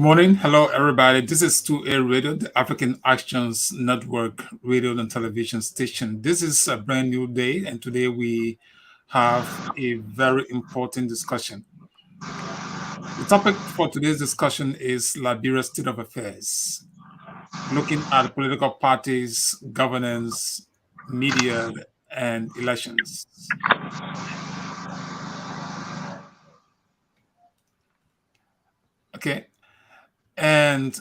Good morning. Hello, everybody. This is 2A Radio, the African Actions Network radio and television station. This is a brand new day, and today we have a very important discussion. The topic for today's discussion is Liberia State of Affairs, looking at political parties, governance, media, and elections. Okay. And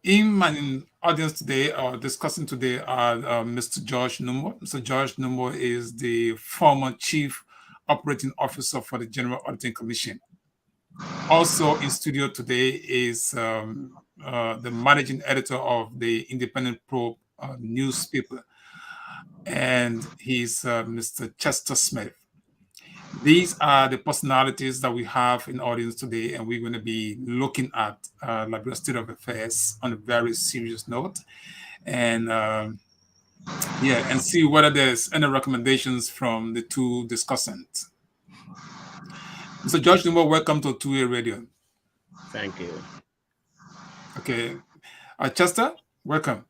in my audience today, or discussing today, are Mr. George Numbo. Mr. George Numbo is the former Chief Operating Officer for the General Auditing Commission. Also in studio today is the Managing Editor of the Independent Probe newspaper, and he's Mr. Chester Smith. These are the personalities that we have in audience today, and we're going to be looking at Liberia State of Affairs on a very serious note, and and see whether there's any recommendations from the two discussants. Mr. George Numbo, welcome to 2A Radio. Thank you. Okay, Chester, welcome.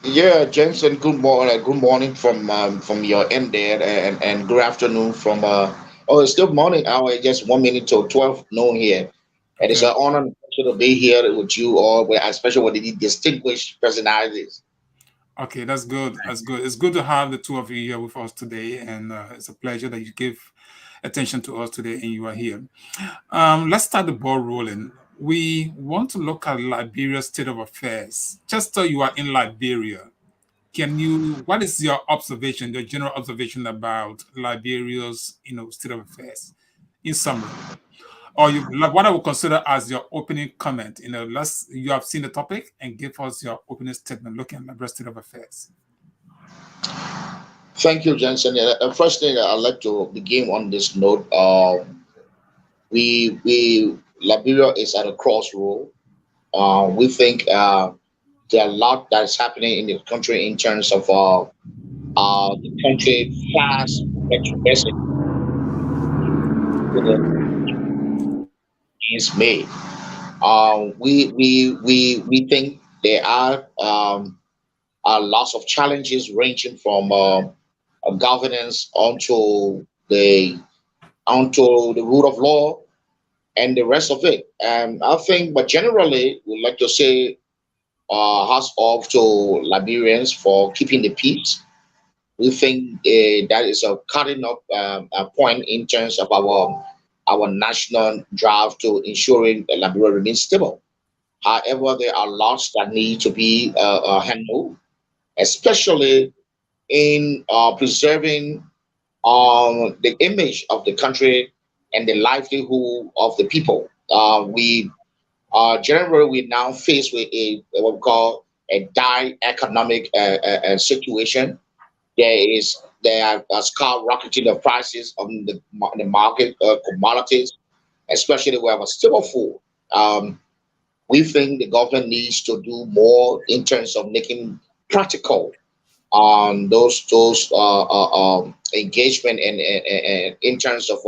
Yeah, Jensen, good morning. Good morning from your end there, and good afternoon from it's still morning hour, just 1 minute till 12 noon here. And it's Okay. an honor and pleasure to be here with you all, especially with the distinguished personalities. Okay, that's good. That's good. It's good to have the two of you here with us today, and it's a pleasure that you give attention to us today and you are here. Let's start the ball rolling. We want to look at Liberia State of Affairs. Chester, you are in Liberia. What is your observation, your general observation about Liberia's, state of affairs, in summary, or what I would consider as your opening comment? You have seen the topic and give us your opening statement looking at Liberia State of Affairs. Thank you, Jensen. First thing I'd like to begin on this note. We Liberia is at a crossroad. We think there are a lot that is happening in the country in terms of the country fast retrogressing is made. We think there are lots of challenges ranging from governance onto the rule of law and the rest of it. And I think, but generally, we like to say hats off to Liberians for keeping the peace. We think that is a cardinal a point in terms of our national drive to ensuring that Liberia remains stable. However, there are lots that need to be handled, especially in preserving the image of the country and the livelihood of the people. We generally we now faced with what we call a dire economic situation. There are skyrocketing of prices on the market commodities, especially we have a stable food. We think the government needs to do more in terms of making practical on those engagement and in terms of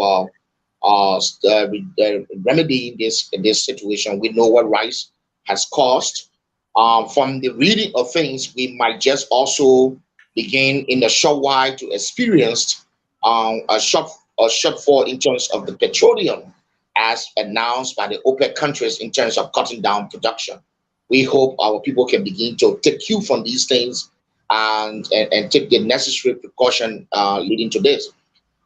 remedying this situation. We know what rice has cost. From the reading of things, we might just also begin in a short while to experience a shortfall in terms of the petroleum as announced by the OPEC countries in terms of cutting down production. We hope our people can begin to take cue from these things and take the necessary precaution leading to this.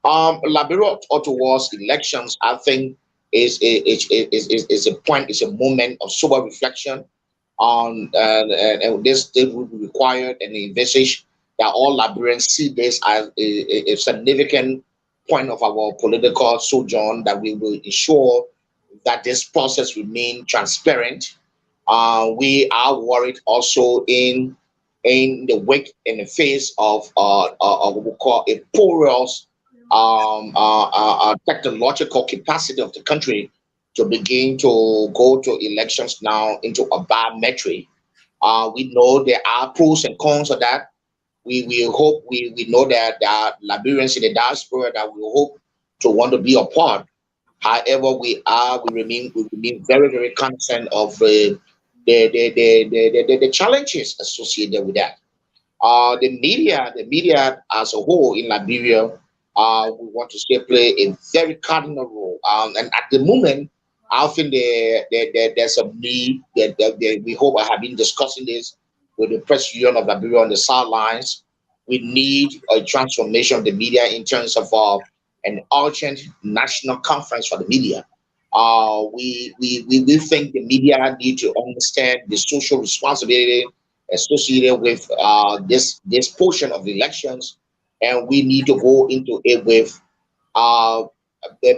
Liberia or towards elections, I think is a point, is a moment of sober reflection on and this will be required and envisage that all Liberians see this as a significant point of our political sojourn, that we will ensure that this process remain transparent. We are worried also in the wake, in the face of what we call a porous technological capacity of the country to begin to go to elections now into a biometric. We know there are pros and cons of that. We hope we know that there are Liberians in the diaspora that we hope to want to be a part. However, we remain very, very concerned of the challenges associated with that. The media as a whole in Liberia, we want to still play a very cardinal role. And at the moment, I think there's a need that we hope I have been discussing this with the press union of Liberia on the sidelines. We need a transformation of the media in terms of an urgent national conference for the media. We think the media need to understand the social responsibility associated with this portion of the elections, and we need to go into it with uh,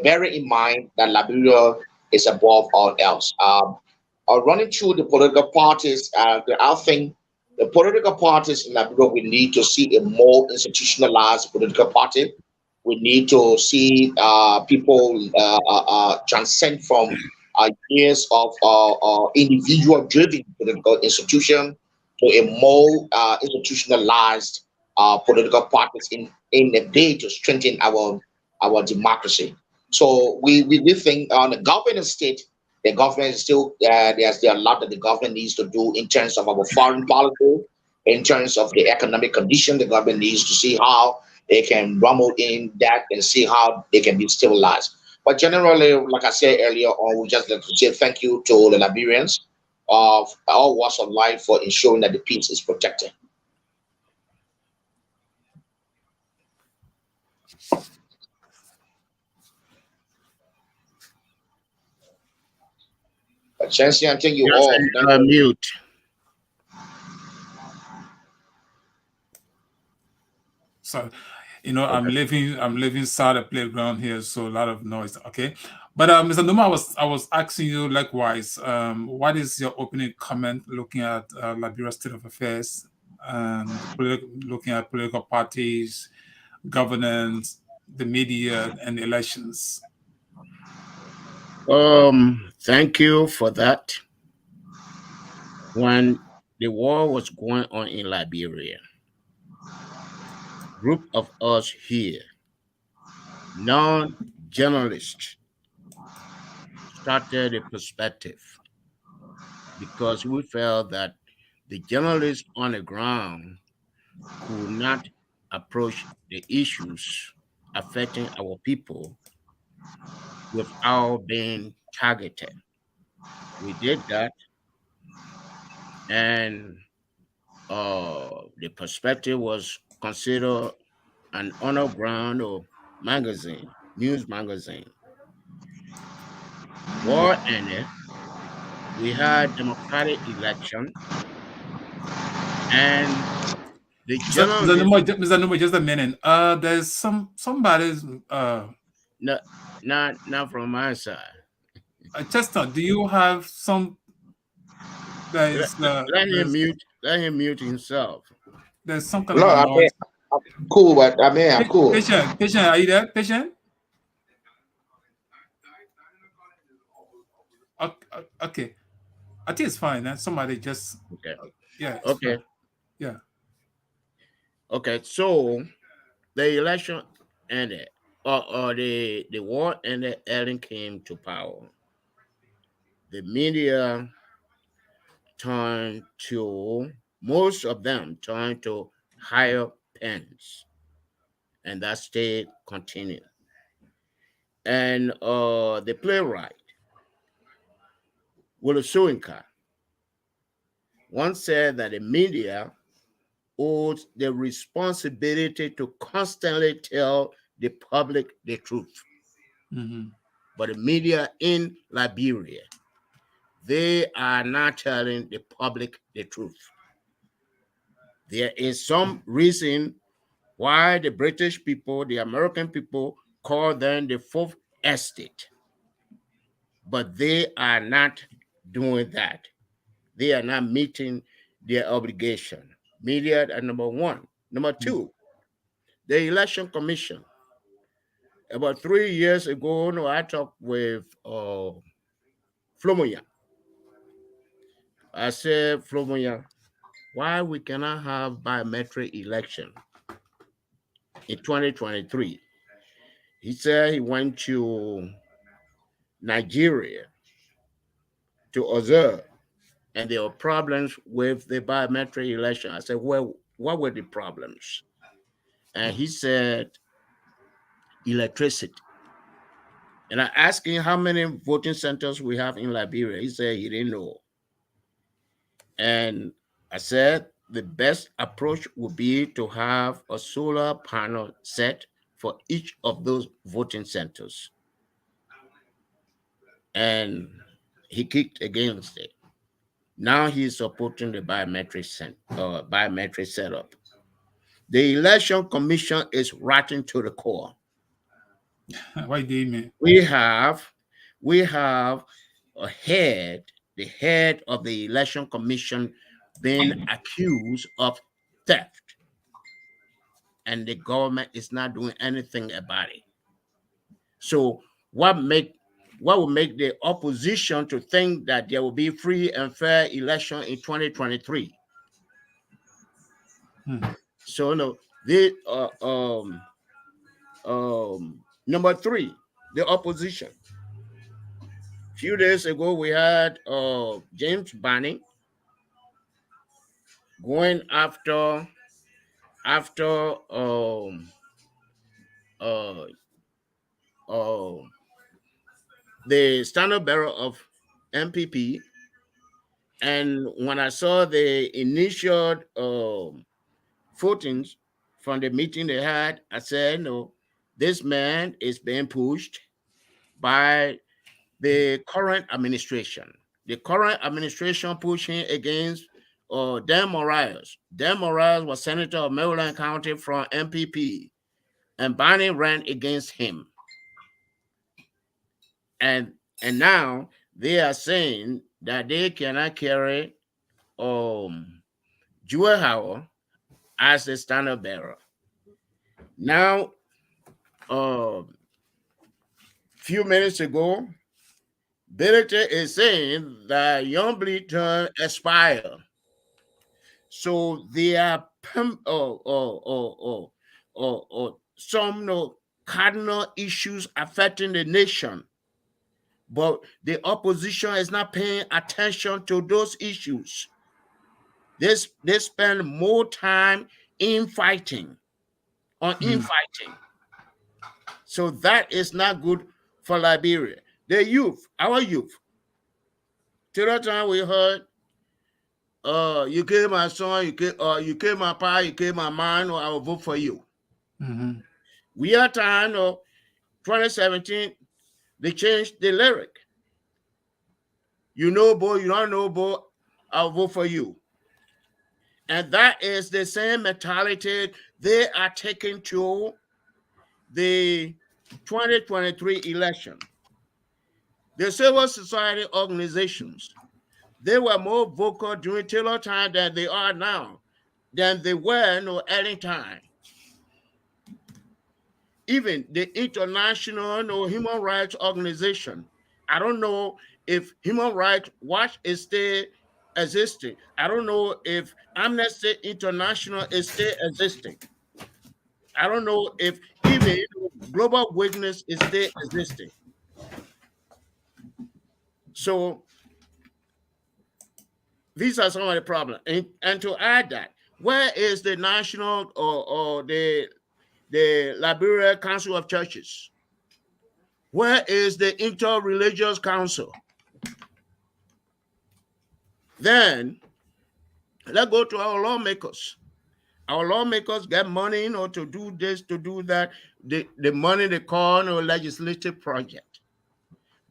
bearing in mind that Liberia is above all else. Running through the political parties, I think the political parties in Liberia, we need to see a more institutionalized political party. We need to see people transcend from years of individual-driven political institution to a more institutionalized political parties in a day to strengthen our democracy. So we think on the government state, the government is still there's a lot that the government needs to do in terms of our foreign policy, in terms of the economic condition. The government needs to see how they can rumble in that and see how they can be stabilized. But generally, like I said earlier on, we just like to say thank you to the Liberians of all walks of life for ensuring that the peace is protected. But Chancy, I think you Johnson, all. Thank you. mute. So, Okay. I'm living side the playground here, so a lot of noise. Okay, but Mr. Numa, I was asking you likewise. What is your opening comment looking at Liberia State of Affairs and looking at political parties, governance, the media, and elections? Thank you for that. When the war was going on in Liberia, group of us here, non-journalists, started a perspective because we felt that the journalists on the ground could not approach the issues affecting our people without being targeted. We did that, and the perspective was considered an underground or magazine, news magazine. War ended. We had democratic election, and the Mr. journalists, Numa, Mr. Numa, just a minute. There's somebody's not not from my side. Chestnut. Do you have some? There's Let him mute himself. there's some kind of No, a I mean, noise. I'm cool, but I mean, I'm cool. Patient, are you there? Patient? Okay. I think it's fine. Somebody just, Okay. yeah, it's fine. Okay. Yeah. Okay. So the election ended, or the war ended. Ellen came to power. The media turned to most of them turned to higher pens, and that state continued. And the playwright Willie Soinka once said that the media owes the responsibility to constantly tell the public the truth. Hmm. But the media in Liberia, they are not telling the public the truth. There is some reason why the British people, the American people, call them the fourth estate, but they are not doing that. They are not meeting their obligation. Media are number one. Number two, the election commission. About 3 years ago, no, I talked with Flomoya. I said, Flomoya, why we cannot have biometric election in 2023? He said he went to Nigeria to observe, and there were problems with the biometric election. I said, well, what were the problems? And he said, electricity. And I asked him how many voting centers we have in Liberia. He said he didn't know. And I said the best approach would be to have a solar panel set for each of those voting centers. And he kicked against it. Now he's supporting the biometric setup. The Election Commission is rotten to the core. Why do you mean? We have a head, the head of the Election Commission, being accused of theft, and the government is not doing anything about it. So what will make the opposition to think that there will be free and fair election in 2023? So no, number three, the opposition. A few days ago, we had James Banning going after the standard bearer of MPP. And when I saw the initial footings from the meeting they had, I said, no, this man is being pushed by the current administration. The current administration pushing against Dan Morales. Dan Morales was senator of Maryland County from MPP, and Barney ran against him. And now they are saying that they cannot carry Jewel Howard as the standard bearer. Now, few minutes ago, Billiter is saying that Youngblood term expire. So there are some cardinal issues affecting the nation, but the opposition is not paying attention to those issues. They spend more time infighting. So that is not good for Liberia. The youth, our youth. Till that time we heard, you kill my son, you kill my pa, you kill my man, or I will vote for you. We are time of 2017, they changed the lyric. You know, boy, you don't know, boy, I'll vote for you. And that is the same mentality they are taking to the 2023 election. The civil society organizations, they were more vocal during Taylor time than they are now, than they were any time. Even the international human rights organization, I don't know if Human Rights Watch is still existing. I don't know if Amnesty International is still existing. I don't know if even Global Witness is still existing. So these are some of the problems. And to add that, where is the national or the Liberia Council of Churches? Where is the Interreligious Council? Then let's go to our lawmakers. Our lawmakers get money, to do this, to do that. The money they call legislative project.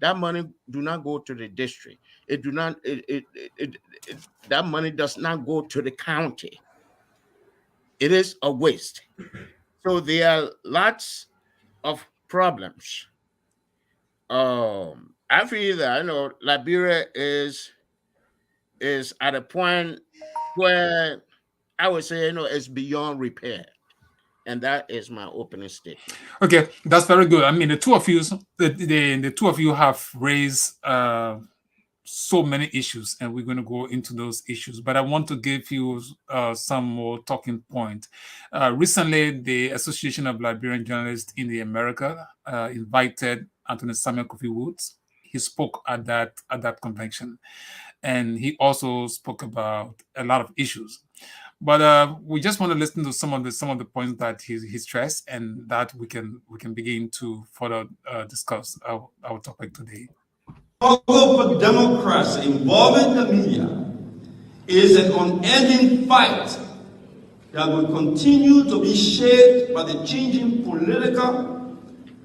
That money do not go to the district. That money does not go to the county. It is a waste. So there are lots of problems. I feel that Liberia is at a point where I would say it's beyond repair, and that is my opening statement. Okay, that's very good. I mean, the two of you have raised so many issues, and we're going to go into those issues. But I want to give you some more talking point. Recently, the Association of Liberian Journalists in the America invited Anthony Samuel Kofi Woods he spoke at that convention, and he also spoke about a lot of issues. But we just want to listen to some of the points that he stressed, and that we can begin to further discuss our topic today. Struggle for democracy involving the media is an unending fight that will continue to be shaped by the changing political,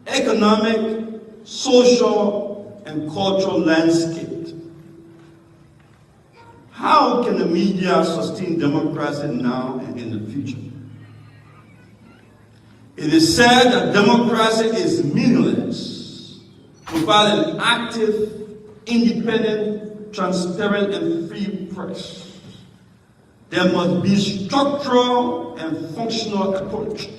economic, social, and cultural landscape. How can the media sustain democracy now and in the future? It is said that democracy is meaningless without an active, independent, transparent, and free press. There must be structural and functional approach.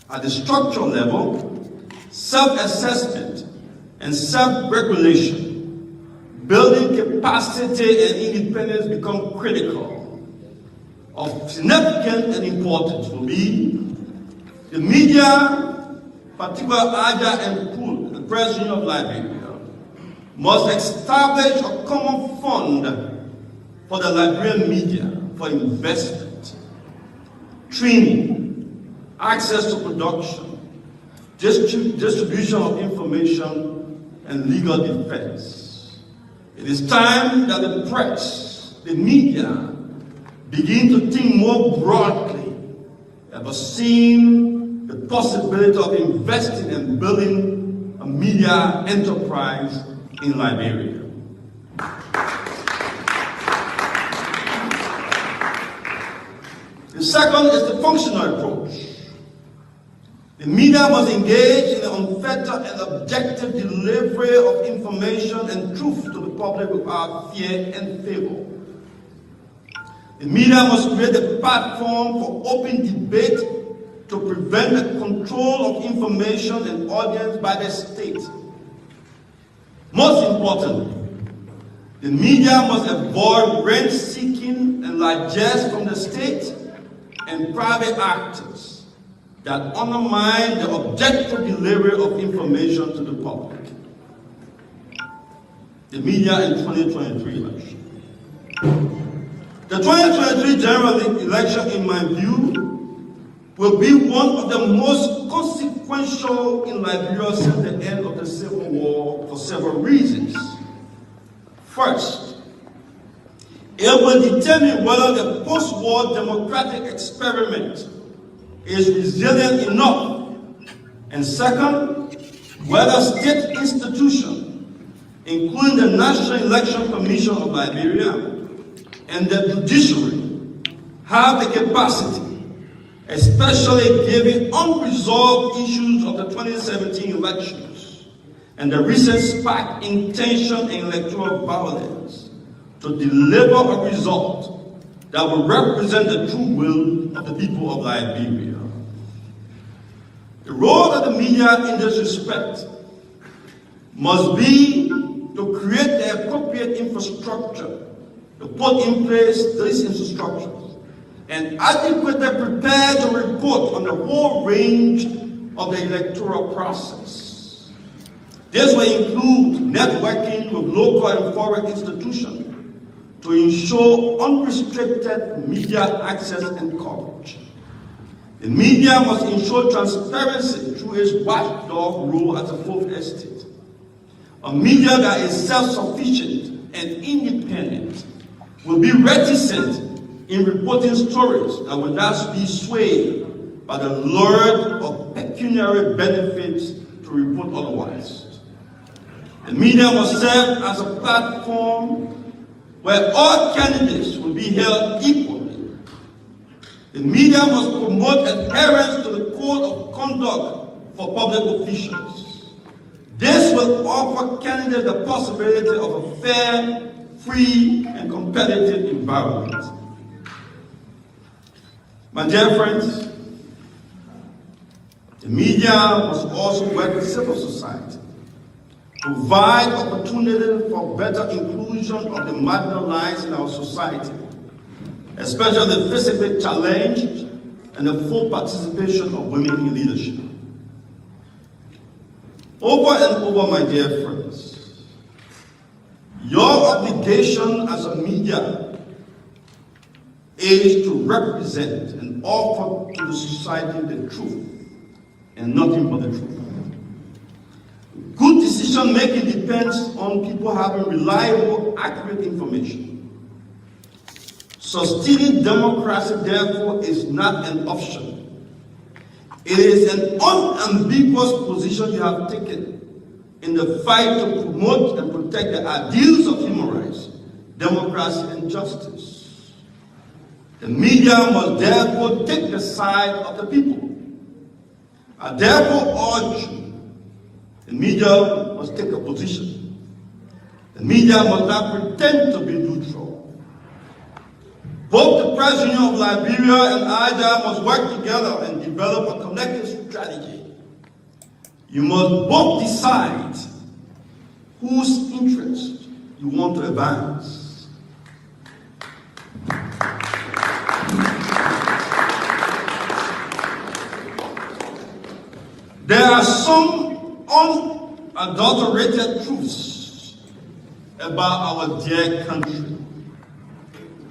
At the structural level, self-assessment and self-regulation, building capacity and independence become critical. Of significance and importance will be the media, particularly Aja and Pool, the President of Liberia, must establish a common fund for the Liberian media for investment, training, access to production, distribution of information, and legal defense. It is time that the press, the media, begin to think more broadly about seeing the possibility of investing and building a media enterprise in Liberia. The second is the functional approach. The media must engage in the unfettered and objective delivery of information and truth to the public without fear and favor. The media must create a platform for open debate to prevent the control of information and audience by the state. Most importantly, the media must avoid rent-seeking and largesse from the state and private actors that undermine the objective delivery of information to the public. The media in 2023 election. The 2023 general election, in my view, will be one of the most consequential in Liberia since the end of the Civil War for several reasons. First, it will determine whether the post-war democratic experiment is resilient enough. And second, whether state institutions, including the National Election Commission of Liberia and the judiciary, have the capacity, especially given unresolved issues of the 2017 elections and the recent spike in tension and electoral violence, to deliver a result that will represent the true will of the people of Liberia. The role of the media in this respect must be to create the appropriate infrastructure, to put in place these infrastructures, and adequately prepare to report on the whole range of the electoral process. This will include networking with local and foreign institutions to ensure unrestricted media access and coverage. The media must ensure transparency through its watchdog role as a fourth estate. A media that is self-sufficient and independent will be reticent in reporting stories that will not be swayed by the lure of pecuniary benefits to report otherwise. The media must serve as a platform where all candidates will be held equally. The media must promote adherence to the code of conduct for public officials. This will offer candidates the possibility of a fair, free, and competitive environment. My dear friends, the media must also work with civil society, provide opportunity for better inclusion of the marginalized in our society, especially the physically challenged and the full participation of women in leadership. Over and over, my dear friends, Your obligation as a media is to represent and offer to the society the truth and nothing but the truth. Good decision making depends on people having reliable, accurate information. Sustaining democracy, therefore, is not an option. It is an unambiguous position you have taken in the fight to promote and protect the ideals of human rights, democracy, and justice. The media must therefore take the side of the people. I therefore urge you, the media must take a position. The media must not pretend to be neutral. Both the President of Liberia and IDA must work together and develop a collective strategy. You must both decide whose interest you want to advance. There are some unadulterated truths about our dear country,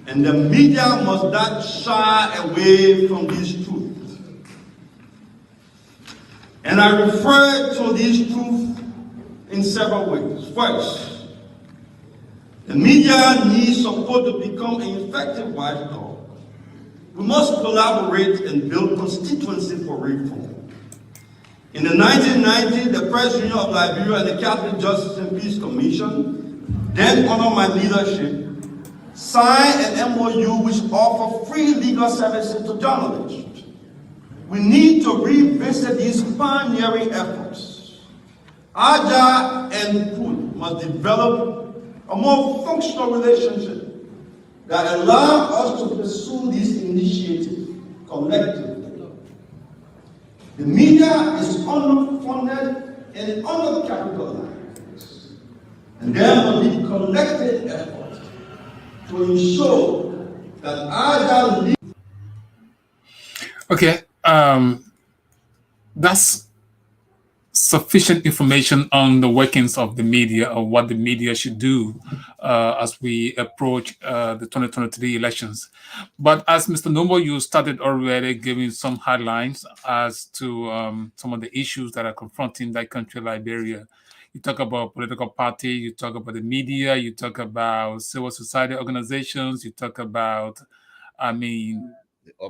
and the media must not shy away from these truths. And I refer to these truths in several ways. First, the media needs support to become an effective watchdog. We must collaborate and build constituency for reform. In the 1990s, the President of Liberia and the Catholic Justice and Peace Commission, then under my leadership, signed an MOU which offered free legal services to journalists. We need to revisit these pioneering efforts. AJA and PUN must develop a more functional relationship that allows us to pursue these initiatives collectively. The media is underfunded and undercapitalized, and there must be collective effort to ensure that AJA. Okay, that's sufficient information on the workings of the media or what the media should do as we approach the 2023 elections. But as Mr. Nomo, you started already giving some highlights as to some of the issues that are confronting that country, Liberia. You talk about political party, you talk about the media, you talk about civil society organizations, you talk about,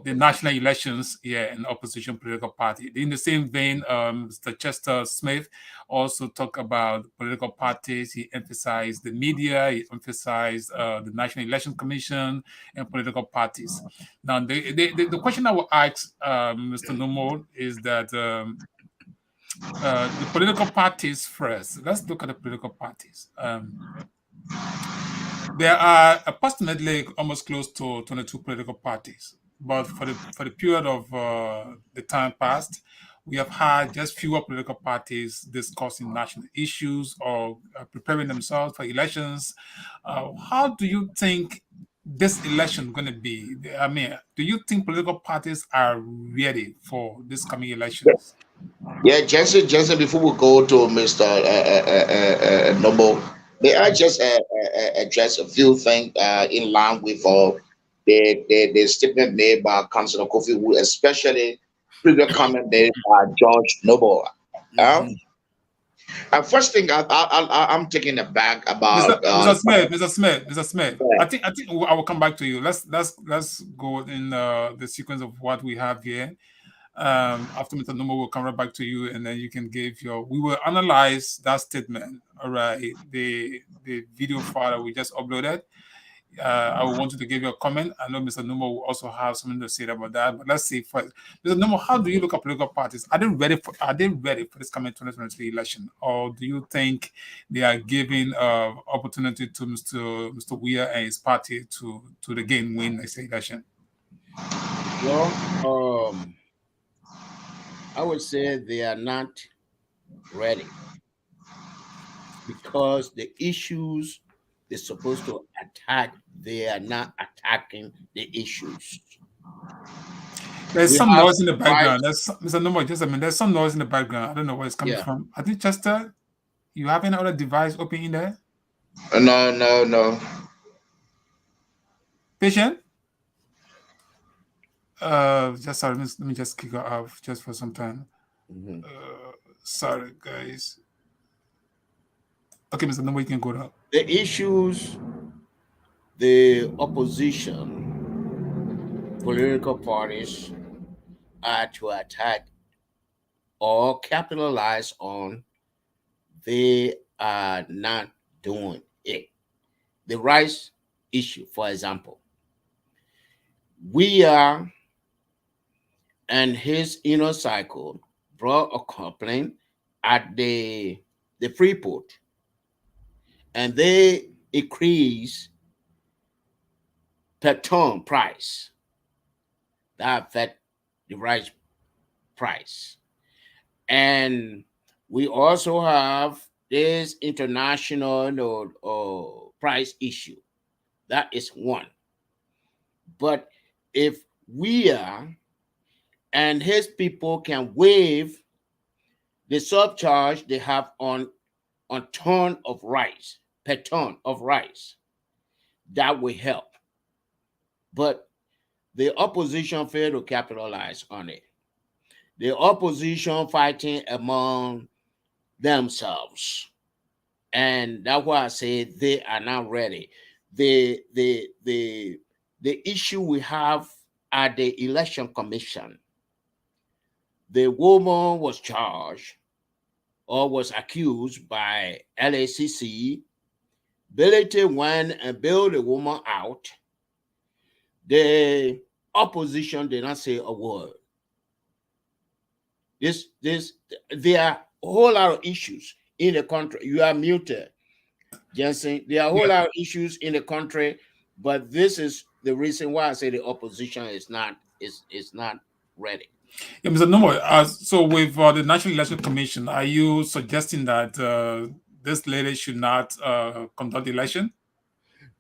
the national elections, and opposition political party. In the same vein, Mr. Chester Smith also talked about political parties. He emphasized the media, he emphasized the National Election Commission and political parties. Now, the question I will ask Mr. Nomo is that the political parties first. Let's look at the political parties. There are approximately almost close to 22 political parties. But for the period of the time past, we have had just fewer political parties discussing national issues or preparing themselves for elections. How do you think this election is going to be? I mean, do you think political parties are ready for this coming elections? Yeah, Jensen, before we go to Mr. Noble, may I just address a few things in line with the statement made by Councillor Kofi Wu, especially previous comment made by George Noble. First thing, I'm taking it back about Mr. Smith. Yeah. I think I will come back to you. Let's go in the sequence of what we have here. After Mr. Nomo will come right back to you, and then you can give your. We will analyze that statement. All right, the video file that we just uploaded. I want you to give your comment. I know Mr. Nomo will also have something to say about that, but let's see first. Mr. Nomo, how do you look at political parties? Are they ready for this coming 2023 election, or do you think they are giving opportunity to Mr. Weir and his party to again win this election? Well, I would say they are not ready because the issues they're supposed to attack, they are not attacking the issues. There's some noise in the background. Mr. Nomo, just a minute. There's some noise in the background. I don't know where it's coming from. I think, Chester, you have any other device open in there? No, no, no. Patient? Just sorry, let me just kick her off just for some time. Mhm. Sorry, guys. Okay, Mr. Number, you can go now. The issues the opposition political parties are to attack or capitalize on, they are not doing it. The rights issue, for example, we are and his inner cycle brought a complaint at the Freeport, and they increase per ton price that affect the rice price. And we also have this international price issue. That is one. But if we are and his people can waive the surcharge they have on ton of rice, per ton of rice, that will help. But the opposition failed to capitalize on it. The opposition fighting among themselves. And that's why I say they are not ready. The issue we have at the election commission, the woman was charged or was accused by LACC. Billy went and bailed the woman out. The opposition did not say a word. There are a whole lot of issues in the country. You are muted, Jensen. There are a whole lot of issues in the country, but this is the reason why I say the opposition is not ready. Yeah, Mr. Number, so with the National Election Commission, are you suggesting that this lady should not conduct the election?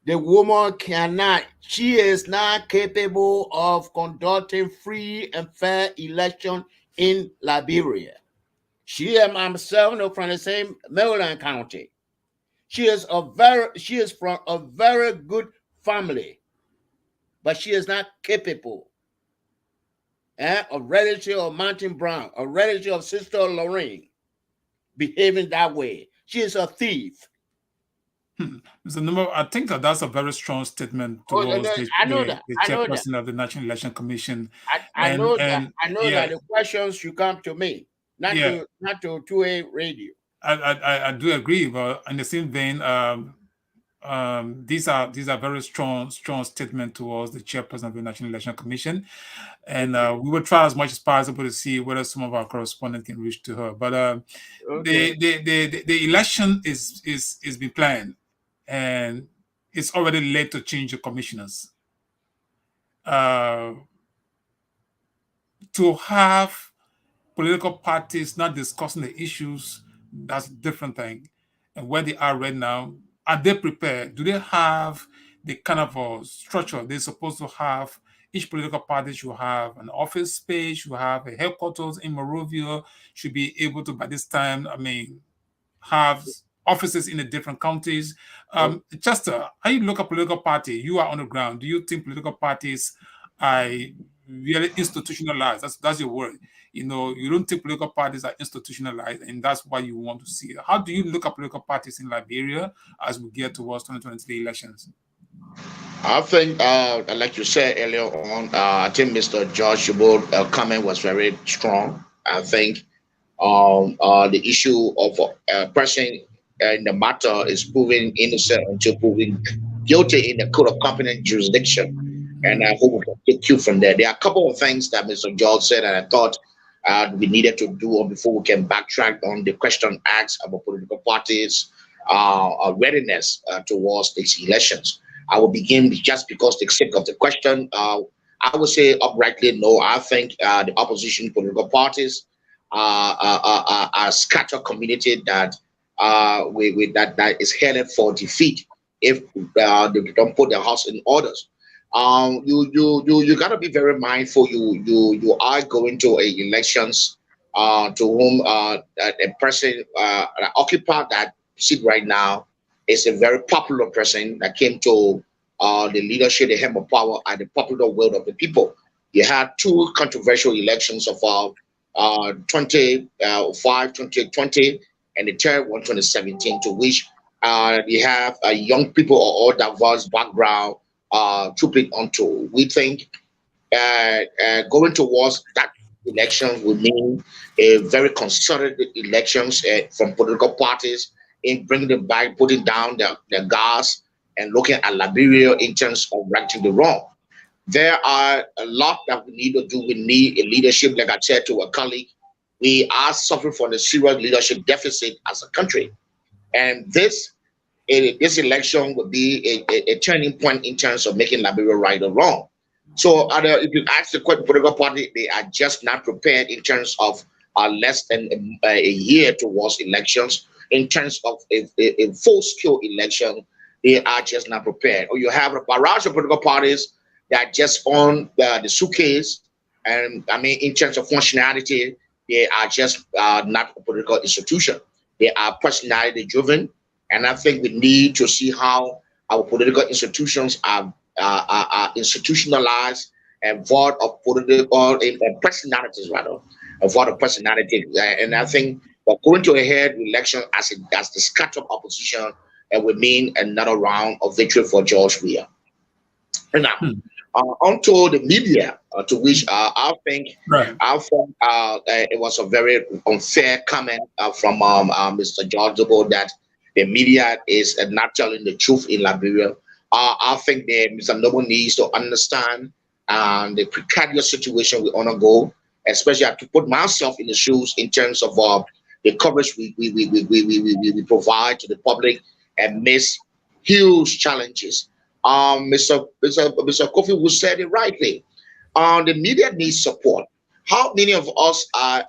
The woman cannot, she is not capable of conducting free and fair election in Liberia. She and myself know from the same Maryland County. She is from a very good family, but she is not capable. A relative of Mountain Brown, a relative of Sister Lorraine, behaving that way. She is a thief. Mr. Number, I think that's a very strong statement towards the chairperson of the National Election Commission. I know that the questions should come to me, not to 2A radio. I do agree, but in the same vein, these are very strong statements towards the chairperson of the National Election Commission, and we will try as much as possible to see whether some of our correspondents can reach to her. But the election is being planned, and it's already late to change the commissioners. To have political parties not discussing the issues, that's a different thing. And where they are right now, are they prepared? Do they have the kind of a structure they're supposed to have? Each political party should have an office space, should have a headquarters in Monrovia, should be able to, by this time, have offices in the different counties. Chester, how you look at political party? You are on the ground. Do you think political parties are really institutionalized? That's your word. You don't think political parties are institutionalized, and that's why you want to see it. How do you look at political parties in Liberia as we get towards 2023 elections? I think, like you said earlier on, I think Mr. George Shubo's comment was very strong. I think the issue of a person in the matter is proven innocent until proven guilty in the court of competent jurisdiction. And I hope we can take you from there. There are a couple of things that Mr. George said, and I thought we needed to do before we can backtrack on the question asked about political parties' readiness towards these elections. I will begin just because the sake of the question. I would say uprightly no. I think the opposition political parties are a scattered community that that is headed for defeat if they don't put their house in orders. You gotta be very mindful. You are going to elections to whom a person occupy that seat right now is a very popular person that came to the leadership, the helm of power, at the popular will of the people. You had two controversial elections of 2020, and the third one, 2017, to which you have young people of all diverse background trooping onto. We think going towards that election would mean a very concerted elections from political parties in bringing them back, putting down the gas and looking at Liberia in terms of righting the wrong. There are a lot that we need to do. We need a leadership, like I said to a colleague. We are suffering from a serious leadership deficit as a country. And this election would be a turning point in terms of making Liberia right or wrong. So if you ask the political party, they are just not prepared in terms of less than a year towards elections. In terms of a full-scale election, they are just not prepared. Or you have a barrage of political parties that just on the suitcase, and I mean, in terms of functionality, they are just not a political institution. They are personality driven, and I think we need to see how our political institutions are institutionalized and void of political personalities, rather, a void of personality. And I think we're going to a head election as the scattered opposition, and would mean another round of victory for George Weah. And now, onto the media, to which I think it was a very unfair comment from Mr. George Dubois that the media is not telling the truth in Liberia. I think that Mr. Noble needs to understand the precarious situation we undergo, especially I have to put myself in the shoes in terms of the coverage we provide to the public and miss huge challenges. Mr. Kofi Wu said it rightly. The media needs support. How many of us are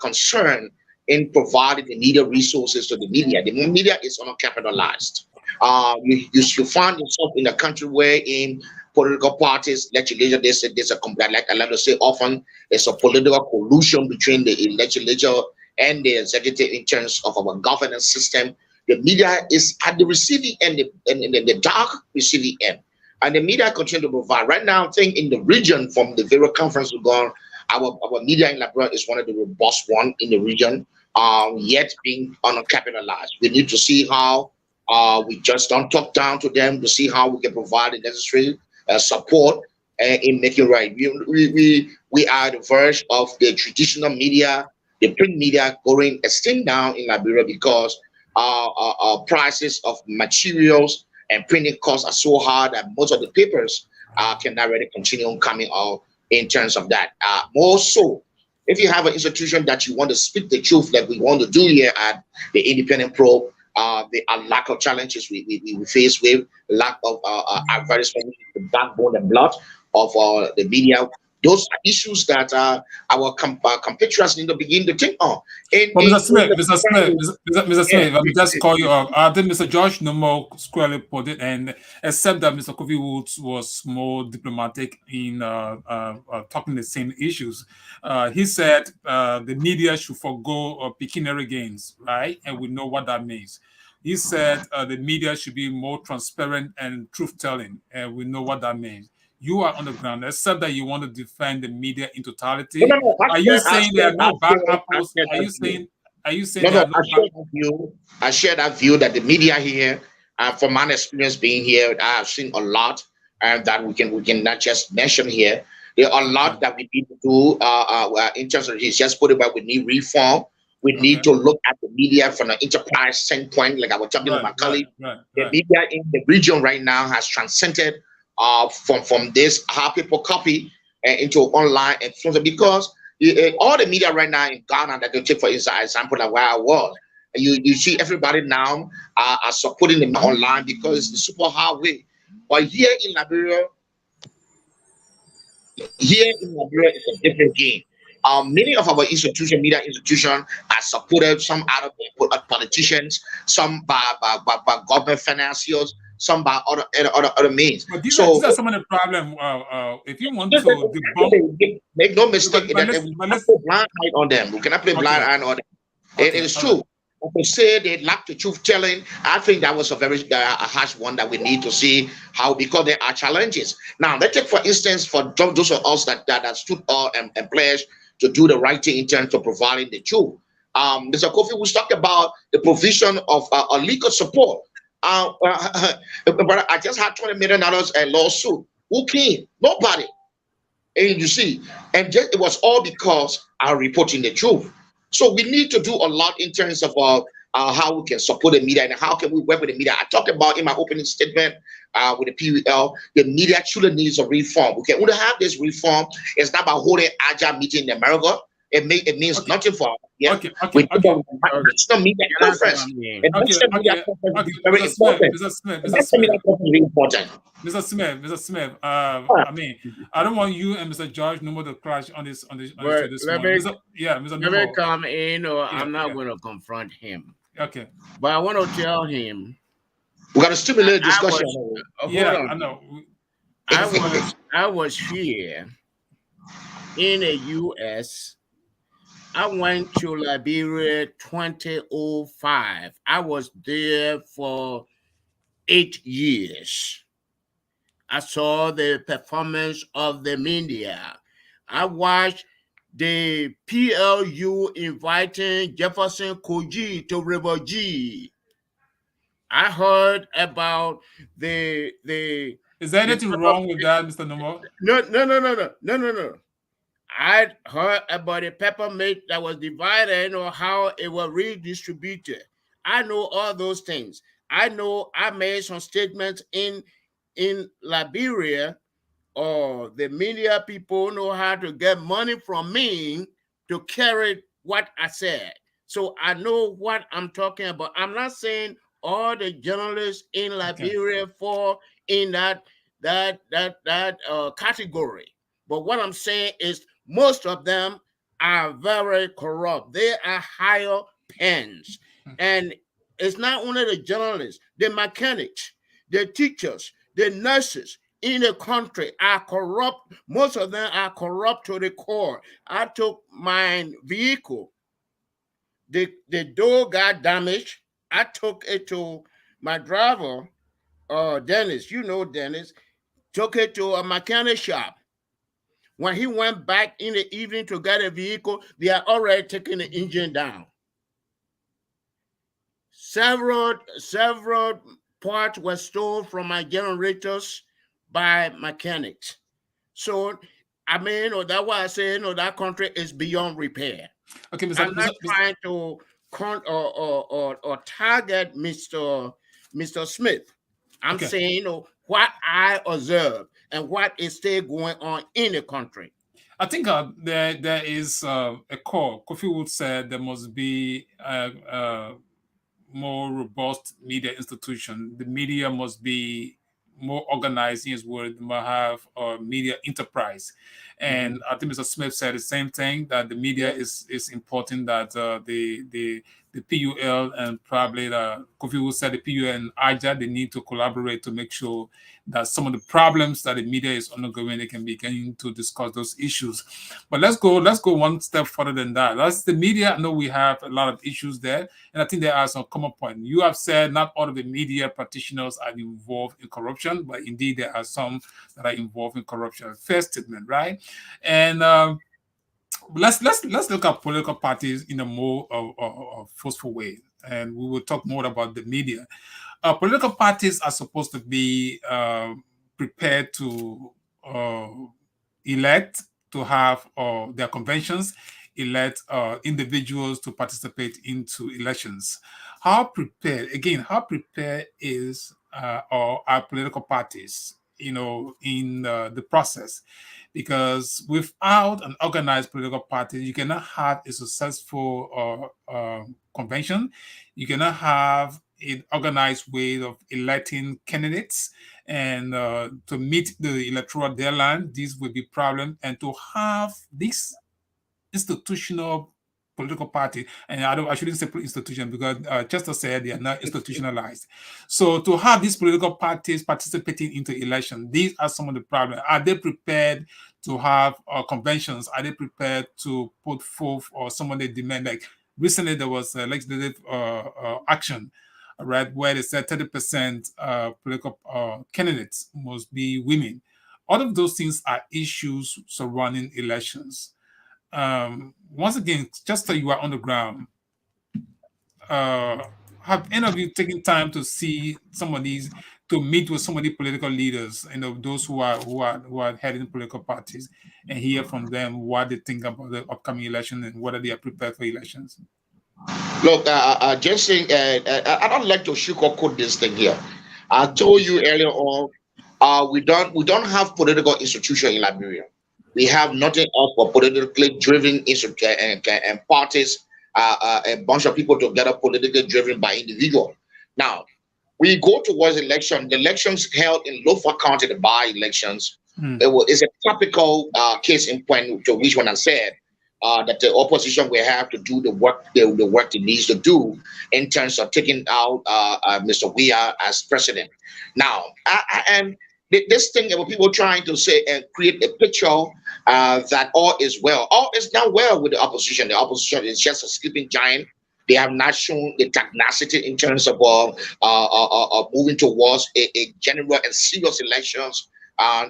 concerned in providing the needed resources to the media? The media is undercapitalized. You find yourself in a country where in political parties, legislature, there's a complaint, like I like to say often, it's a political collusion between the legislature and the executive in terms of our governance system. The media is at the receiving end, in the dark receiving end. And the media continue to provide. Right now, I think in the region, from the very conference we've gone, our media in Liberia is one of the robust one in the region, yet being undercapitalized. We need to see how we just don't talk down to them, to see how we can provide the necessary support in making right. We are at the verge of the traditional media, the print media going extinct down in Liberia because prices of materials and printing costs are so high that most of the papers cannot really continue coming out in terms of that. More so, if you have an institution that you want to speak the truth, like we want to do here at the Independent Probe, there are lack of challenges we face with, lack of advertisement, the backbone and blood of the media. Those are issues that our compatriots need to begin to think on. Mr. Smith, let me just call you up. I think Mr. George Nomo squarely put it, and except that Mr. Kofi Woods was more diplomatic in talking the same issues. He said the media should forego pecuniary gains, right? And we know what that means. He said the media should be more transparent and truth-telling, and we know what that means. You are on the ground, except that you want to defend the media in totality. No, are you saying there are no bad apples? Are you saying there are no bad? I share that view that the media here, from my experience being here, I have seen a lot that we can not just mention here. There are a lot that we need to do in terms of just put it back. We need reform. We need to look at the media from an enterprise standpoint, like I was talking to my colleague. The media in the region right now has transcended from this how people copy into online influencer, because all the media right now in Ghana that they take for example like where I was, you see everybody now are supporting them online because it's the super hard way. But here in Liberia it's a different game. Many of our media institutions are supported, some out of politicians, some by government financiers, some by other means. But these are some of the problem. If you want to debunk, make no mistake, we cannot put blind eye on them. We cannot play blind eye on them. It is true. to say they lack the truth telling, I think that was a very a harsh one that we need to see how, because there are challenges. Now, let's take for instance for those of us that stood up and pledged to do the right thing in terms of providing the truth. Mr. Kofi was talked about the provision of a legal support. But I just had $20 million a lawsuit. Who came? Nobody. And you see, and just, it was all because I'm reporting the truth. So we need to do a lot in terms of how we can support the media and how can we work with the media. I talked about in my opening statement with the PUL, the media truly needs a reform. We can only have this reform. It's not about holding agile meeting in America. It means nothing for us. Yeah. Okay. National media conference. National media conference is very important. National media conference is very important. Mr. Smith, I mean, I don't want you and Mr. George Numo to clash on this Let one. me Mr. Numo. come in, or I'm not going to confront him. Okay. But I want to tell him. We got to stimulate discussion. I know. I was here in the U.S. I went to Liberia 2005. I was there for 8 years. I saw the performance of the media. I watched the PLU inviting Jefferson Koji to River G. I heard about the. Is there anything wrong with that, Mr. Numo? No. I heard about the peppermint that was divided or how it was redistributed. I know all those things. I know I made some statements in Liberia, or the media people know how to get money from me to carry what I said. So I know what I'm talking about. I'm not saying all the journalists in Liberia fall in that category. But what I'm saying is most of them are very corrupt. They are higher pens. And it's not only the journalists, the mechanics, the teachers, the nurses in the country are corrupt. Most of them are corrupt to the core. I took my vehicle. The door got damaged. I took it to my driver, Dennis. You know Dennis. Took it to a mechanic shop. When he went back in the evening to get a vehicle, they had already taken the engine down. Several parts were stolen from my generators by mechanics. So, I mean, that's why I say, that country is beyond repair. Okay, I'm not trying to target Mr. Smith. I'm saying, what I observe and what is still going on in the country. I think there is a core. Kofi Wood said there must be a more robust media institution. The media must be more organized in his word, must have a media enterprise. And I think Mr. Smith said the same thing, that the media is important, that the PUL and probably Kofi Wood said the PUL and IJA, they need to collaborate to make sure that some of the problems that the media is undergoing, they can begin to discuss those issues. But let's go one step further than that. That's the media. I know we have a lot of issues there, and I think there are some common points. You have said not all of the media practitioners are involved in corruption, but indeed there are some that are involved in corruption. Fair statement, right? And let's look at political parties in a more forceful way, and we will talk more about the media. Political parties are supposed to be prepared to elect, to have their conventions, elect individuals to participate into elections. How prepared is our political parties, in the process? Because without an organized political party, you cannot have a successful convention. You cannot have an organized way of electing candidates, and to meet the electoral deadline, this will be problem. And to have this institutional political party, and I shouldn't say institution, because Chester said they are not institutionalized. So to have these political parties participating into election, these are some of the problems. Are they prepared to have conventions? Are they prepared to put forth or some of the demand, like recently there was a legislative action, right, where they said 30% political candidates must be women. All of those things are issues surrounding elections. Once again, just so you are on the ground, uh, have any of you taken time to see some of these, to meet with some of the political leaders, those who are heading political parties, and hear from them what they think about the upcoming election and whether they are prepared for elections? Look, Jesse, I don't like to sugarcoat this thing here. I told you earlier on, we don't have political institution in Liberia. We have nothing else but politically driven institution and parties, a bunch of people together, politically driven by individual. Now, we go towards election. The elections held in Lofa County, the by-elections, Hmm. it's a typical case in point to which one I said that the opposition will have to do the work it needs to do in terms of taking out Mr. Weah as president. Now, and this thing about people trying to say and create a picture that all is well. All is not well with the opposition. The opposition is just a sleeping giant. They have not shown the tenacity in terms of moving towards a general and serious elections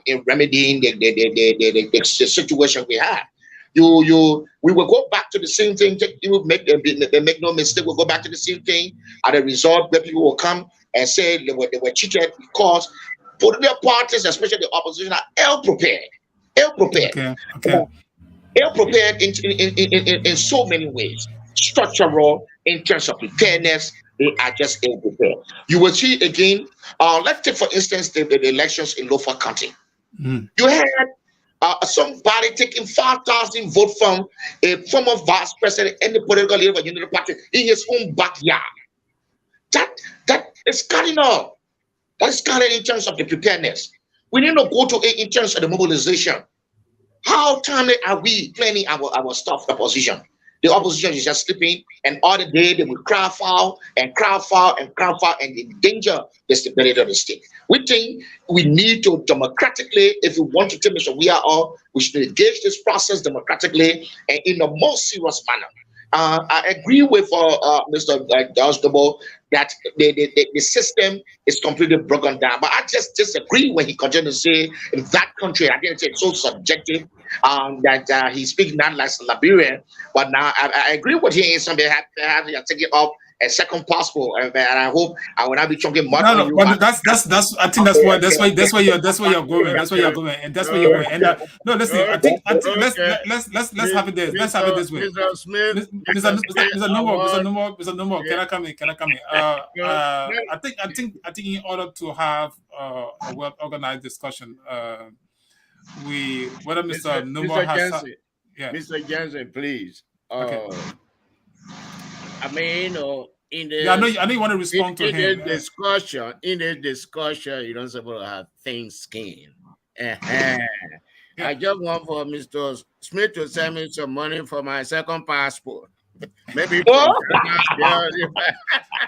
in remedying the situation we have. We will go back to the same thing. You will make no mistake. We'll go back to the same thing at a result where people will come and say they were cheated because political parties, especially the opposition, are ill prepared. Ill prepared. Okay. Okay. Ill prepared in so many ways. Structural, in terms of preparedness, they are just ill prepared. You will see again, let's take for instance the elections in Lofa County. Hmm. You had somebody taking 5,000 votes from a former vice president and the political leader of a unity party in his own backyard. That is cardinal. That is cardinal in terms of the preparedness. We need to go to it in terms of the mobilization. How timely are we planning our stuff, the opposition? The opposition is just sleeping, and all the day they will crowd foul and crowd foul and crowd foul and endanger the stability of the state. We think we need to democratically, if we want to tell Mr. We are all, we should engage this process democratically and in the most serious manner. I agree with Mr. George Double that the system is completely broken down. But I just disagree when he continues to say in that country, I didn't say it's so subjective that he speaks not like Liberian. But now I agree with him. Somebody have to take it up a second passport, and I hope I will not be talking much on No, you. but that's I think that's where you're going. That's where you're going, and that's where you're going. And no, listen, I think let's have it this. Let's have it this way. Mr. Smith, Mr. Number, can I come in? Can I come in? I think in order to have a well organized discussion, whether Mr. Number has, Jensen, yeah, Mr. Jensen, please. Okay. I mean, in the yeah, I know you want to respond to in him. the discussion, you don't supposed to have thin skin. I just want for Mr. Smith to send me some money for my second passport. Maybe.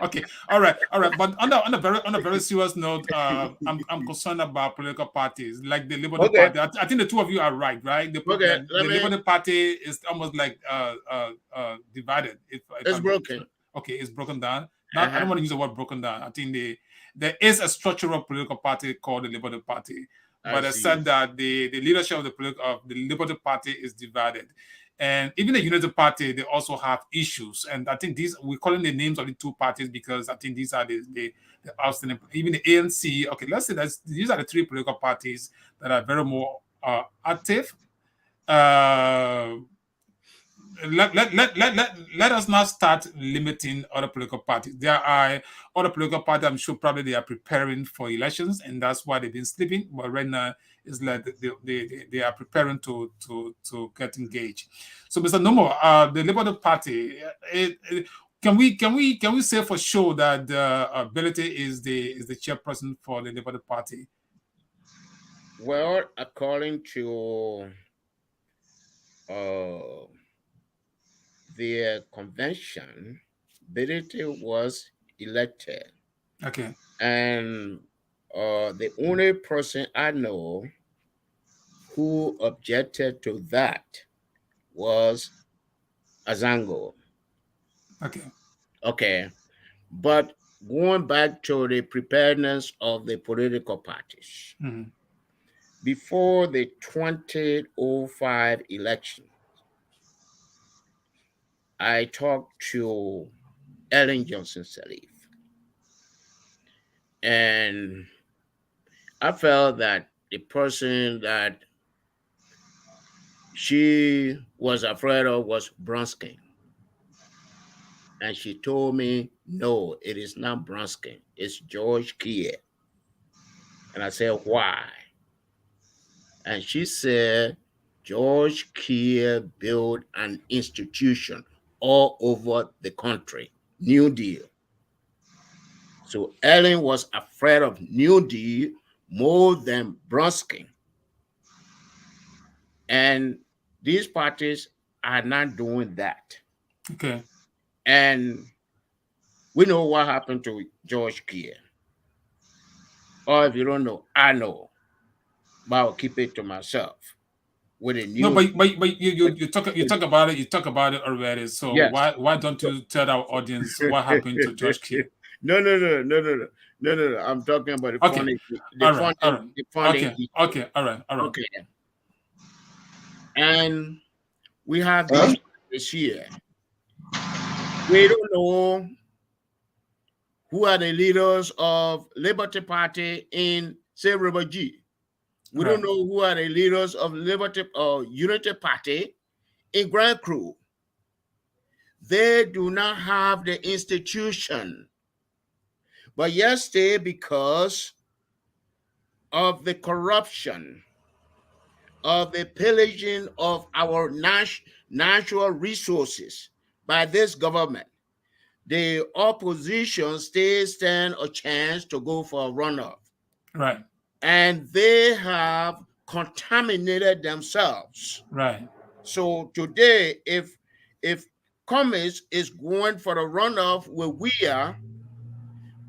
Okay, all right. But on a very serious note, I'm concerned about political parties like the Liberty Party. I think the two of you are right? The Liberty Party is almost like divided. It's broken. Okay, it's broken down. Now, I don't want to use the word broken down. I think there is a structural political party called the Liberty Party, but I said that the leadership of the Liberty Party is divided. And even the United Party, they also have issues. And I think we're calling the names of the two parties because I think these are the outstanding. Even the ANC, okay, let's say these are the three political parties that are very more active. Let us not start limiting other political parties. There are other political parties, I'm sure probably they are preparing for elections, and that's why they've been sleeping. But right now, it's like they are preparing to get engaged. So, Mr. Nomo, the Liberal Party, can we say for sure that Ability is the chairperson for the Liberal Party? Well, according to the convention, Ability was elected. Okay. And the only person I know who objected to that was Azango. Okay. Okay. But going back to the preparedness of the political parties, Mhm. before the 2005 election, I talked to Ellen Johnson Sirleaf, and I felt that the person that she was afraid of was Bronskin. And she told me, no, it is not Bronskin, it's George Kier. And I said, why? And she said, George Kier built an institution all over the country, New Deal. So Ellen was afraid of New Deal more than Bronskin. And these parties are not doing that. Okay. And we know what happened to George Kier. Or if you don't know, I know, but I'll keep it to myself. With a No, new, but you talk about it already. So yes. why don't you tell our audience what happened to George Kidd? No, no, no, no, no, no, no, no, no. I'm talking about the Okay. funding, All right. All right. the funding Okay. issue. Okay. All right. All right. Okay. And we have Huh? this year. We don't know who are the leaders of Liberty Party in, say, River G. We don't Right. know who are the leaders of Liberty or Unity Party in Grand Crew. They do not have the institution. But yesterday, because of the corruption, of the pillaging of our natural resources by this government, the opposition still stand a chance to go for a runoff. Right. And they have contaminated themselves. Right. So today, if Cummings is going for the runoff where we are,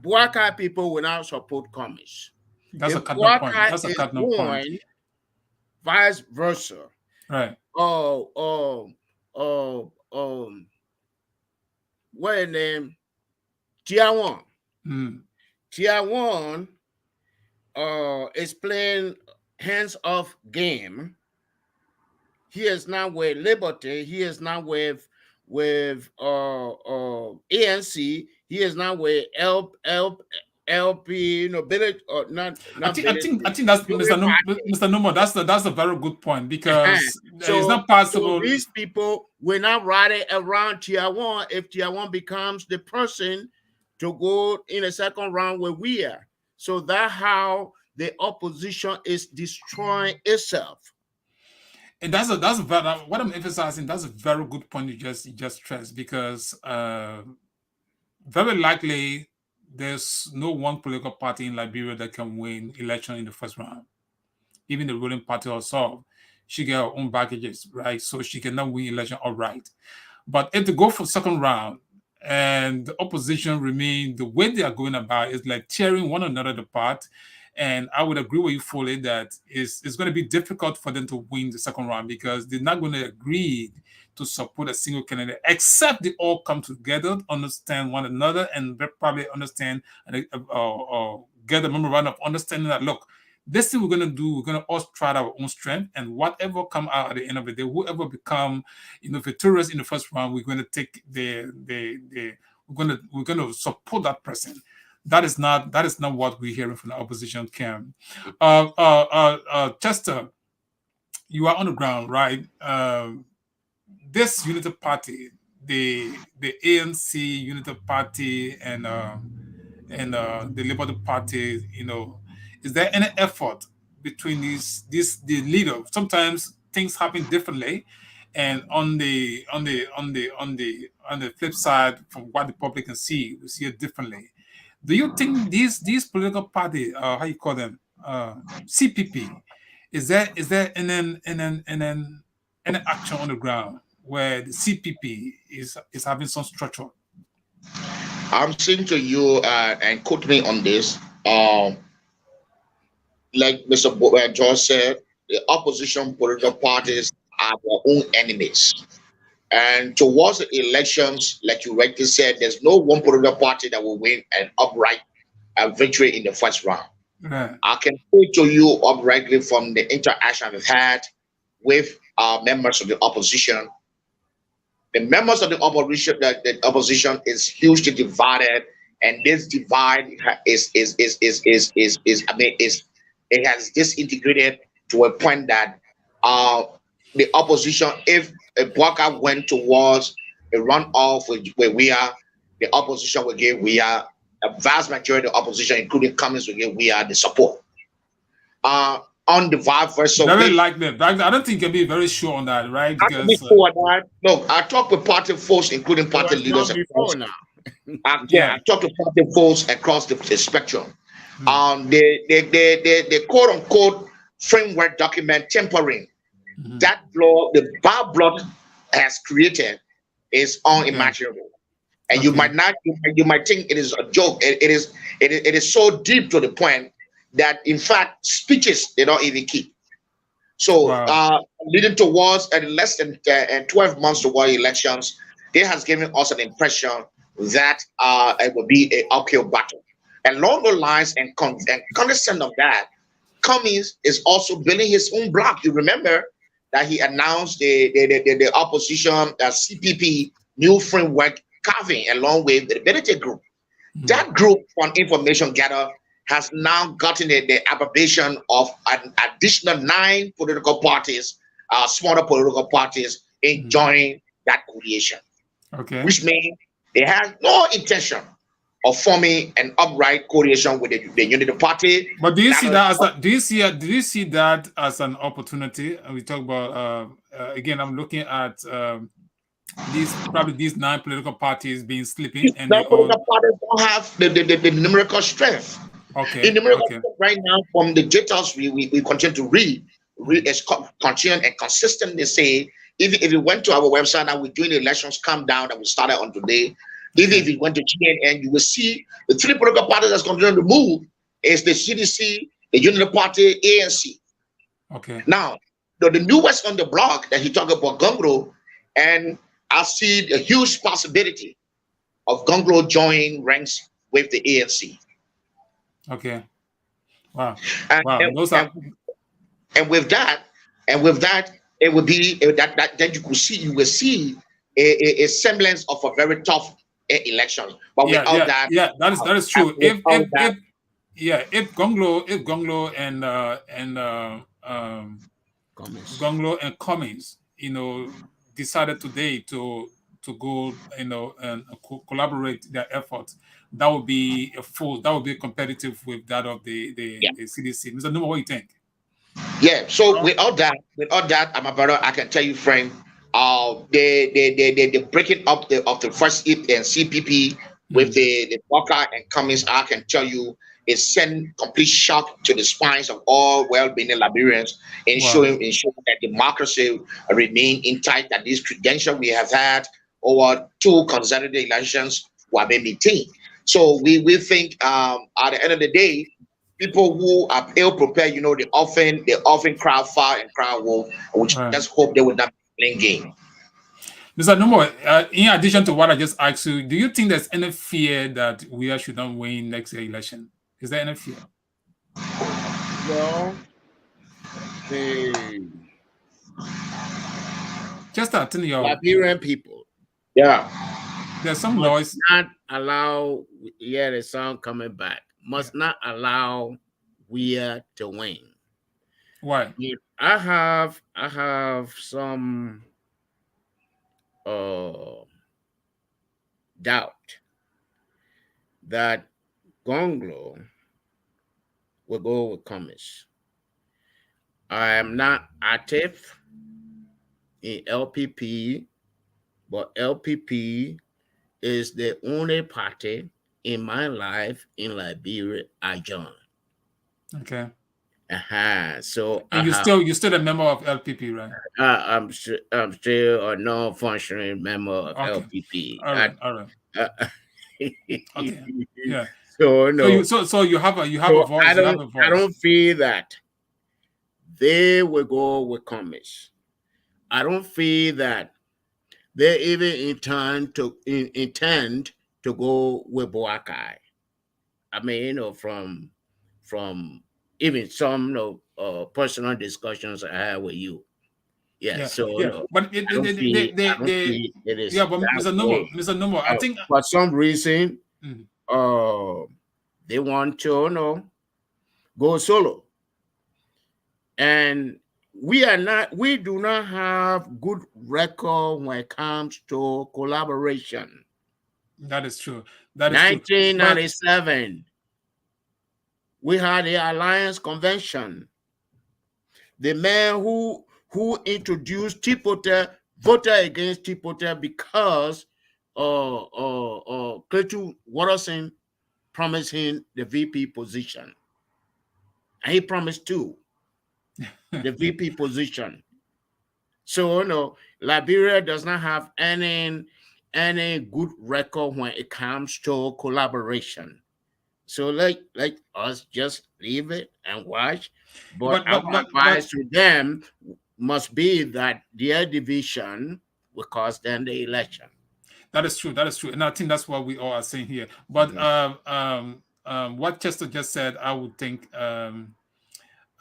Boakai people will not support Cummings. That's a If cardinal point. Boakai That's a is cardinal point. going, vice versa. Right. What name? Tiawan. Mm. Tiawan is playing hands-off game. He is not with Liberty. He is not with ANC. He is not with LP. You know, Billy or not. I think that's Mr. Nomo. That's a very good point because it's So not possible. these people will not ride it around Tiawan if Tiawan becomes the person to go in a second round where we are. So that's how the opposition is destroying itself. And that's very, what I'm emphasizing. That's a very good point you just stressed because very likely there's no one political party in Liberia that can win election in the first round. Even the ruling party herself, she get her own packages, right? So she cannot win election outright. But if they go for second round and the opposition remain the way they are going about is like tearing one another apart. And I would agree with you fully that it's going to be difficult for them to win the second round because they're not going to agree to support a single candidate, except they all come together, understand one another, and probably understand and get a memorandum of understanding that look, this thing we're going to do, we're going to all try our own strength, and whatever come out at the end of the day, whoever become victorious in the first round, we're going to take we're going to support that person. That is not what we're hearing from the opposition camp. Chester, you are on the ground, right? This Unity Party, the ANC Unity Party, and the Liberty Party, is there any effort between the leader? Sometimes things happen differently, and on the flip side, from what the public can see, we see it differently. Do you think these political party, how you call them, CPP, is there an action on the ground where the CPP is having some structure? I'm saying to you, and quote me on this. Like Mr. George said, the opposition political parties are their own enemies. And towards the elections, like you rightly said, there's no one political party that will win an upright victory in the first round. Right. I can say to you uprightly from the interaction we've had with members of the opposition. The members of the opposition is hugely divided, and this divide it has disintegrated to a point that the opposition, if a blocker went towards a runoff where we are, the opposition will give a vast majority of the opposition, including Cummings, will give the support. On the vice versa. Very likely. I don't think you'll be very sure on that, right? Because no, I talk with party folks, including party leaders. Before now. I talk to party folks across the spectrum. The quote unquote framework document tempering that law, the bad blood has created is unimaginable. And you might think it is a joke. It is so deep to the point that in fact speeches they don't even keep. So leading towards less than 12 months toward elections, it has given us an impression that it will be an uphill battle. And along the lines and cognizant of that, Cummings is also building his own bloc. You remember that he announced the opposition CPP new framework carving along with the Liberty group. That group on information gather has now gotten the approbation of an additional 9 political parties, smaller political parties, in joining that coalition. Okay. Which means they have no intention of forming an upright coalition with the Unity Party. But do you see that do you see that as an opportunity? And we talk about again, I'm looking at these 9 political parties being sleeping, and political parties don't have the numerical strength. Okay. In numerical strength right now, from the data we continue to read is continuing and consistently say, if you went to our website and we're doing the elections countdown that we started on today, even if you went to GNN, you will see the 3 political parties that's continuing to move is the CDC, the Unity Party, ANC. Okay. Now, the newest on the block that he talked about, Gonglo, and I see a huge possibility of Gonglo joining ranks with the ANC. Okay. Wow. And with that, it would be that then you will see a semblance of a very tough election. But without that, that is true. If Gonglo and Cummings, decided today to go, and collaborate their efforts, that would be competitive with that of the CDC. Mr. Numa, what do you think? Yeah. So without that, my brother, I can tell you, friend, the breaking up of the first IP and CPP with the Walker and Cummings, I can tell you, it sent complete shock to the spines of all well-being Liberians, ensuring that democracy remain intact, that this credential we have had over 2 consecutive elections were maintained. So we think at the end of the day, people who are ill prepared, they often crowd foul and crowd wolf, which just hope they would not be playing game. Mr. Numo, in addition to what I just asked you, do you think there's any fear that we should not win next year election? Is there any fear? Well, just telling your Liberian people. Yeah. There's some noise. Not allow the sound coming back. Must not allow we to win. Why? I have some doubt that Gonglo will go with Cummings. I am not active in LPP, but LPP is the only party in my life in Liberia I joined. Okay. So and you're still a member of LPP, right? I'm still a non-functioning member of LPP. All right. Okay. Yeah. So no. So you have a voice. I don't feel that they will go with Cummings. I don't feel that they even intend to go with Boakai. I mean, from even some personal discussions I had with you. Yeah, Yeah, so yeah. But I don't feel it is yeah, but that way. Mr. Number, I think. For some reason, Mhm. uh, they want to go solo, and we do not have good record when it comes to collaboration. That is true. That is true. But 1997, we had the Alliance Convention. The man who introduced Tipote voted against Tipote because Clayton Watterson promised him the VP position. And he promised too, the VP position. So Liberia does not have any good record when it comes to collaboration. So let us just leave it and watch. But our but advice to them must be that their division will cost them the election. that is true. That is true, and I think that's what we all are saying here. But Mhm. what Chester just said, I would think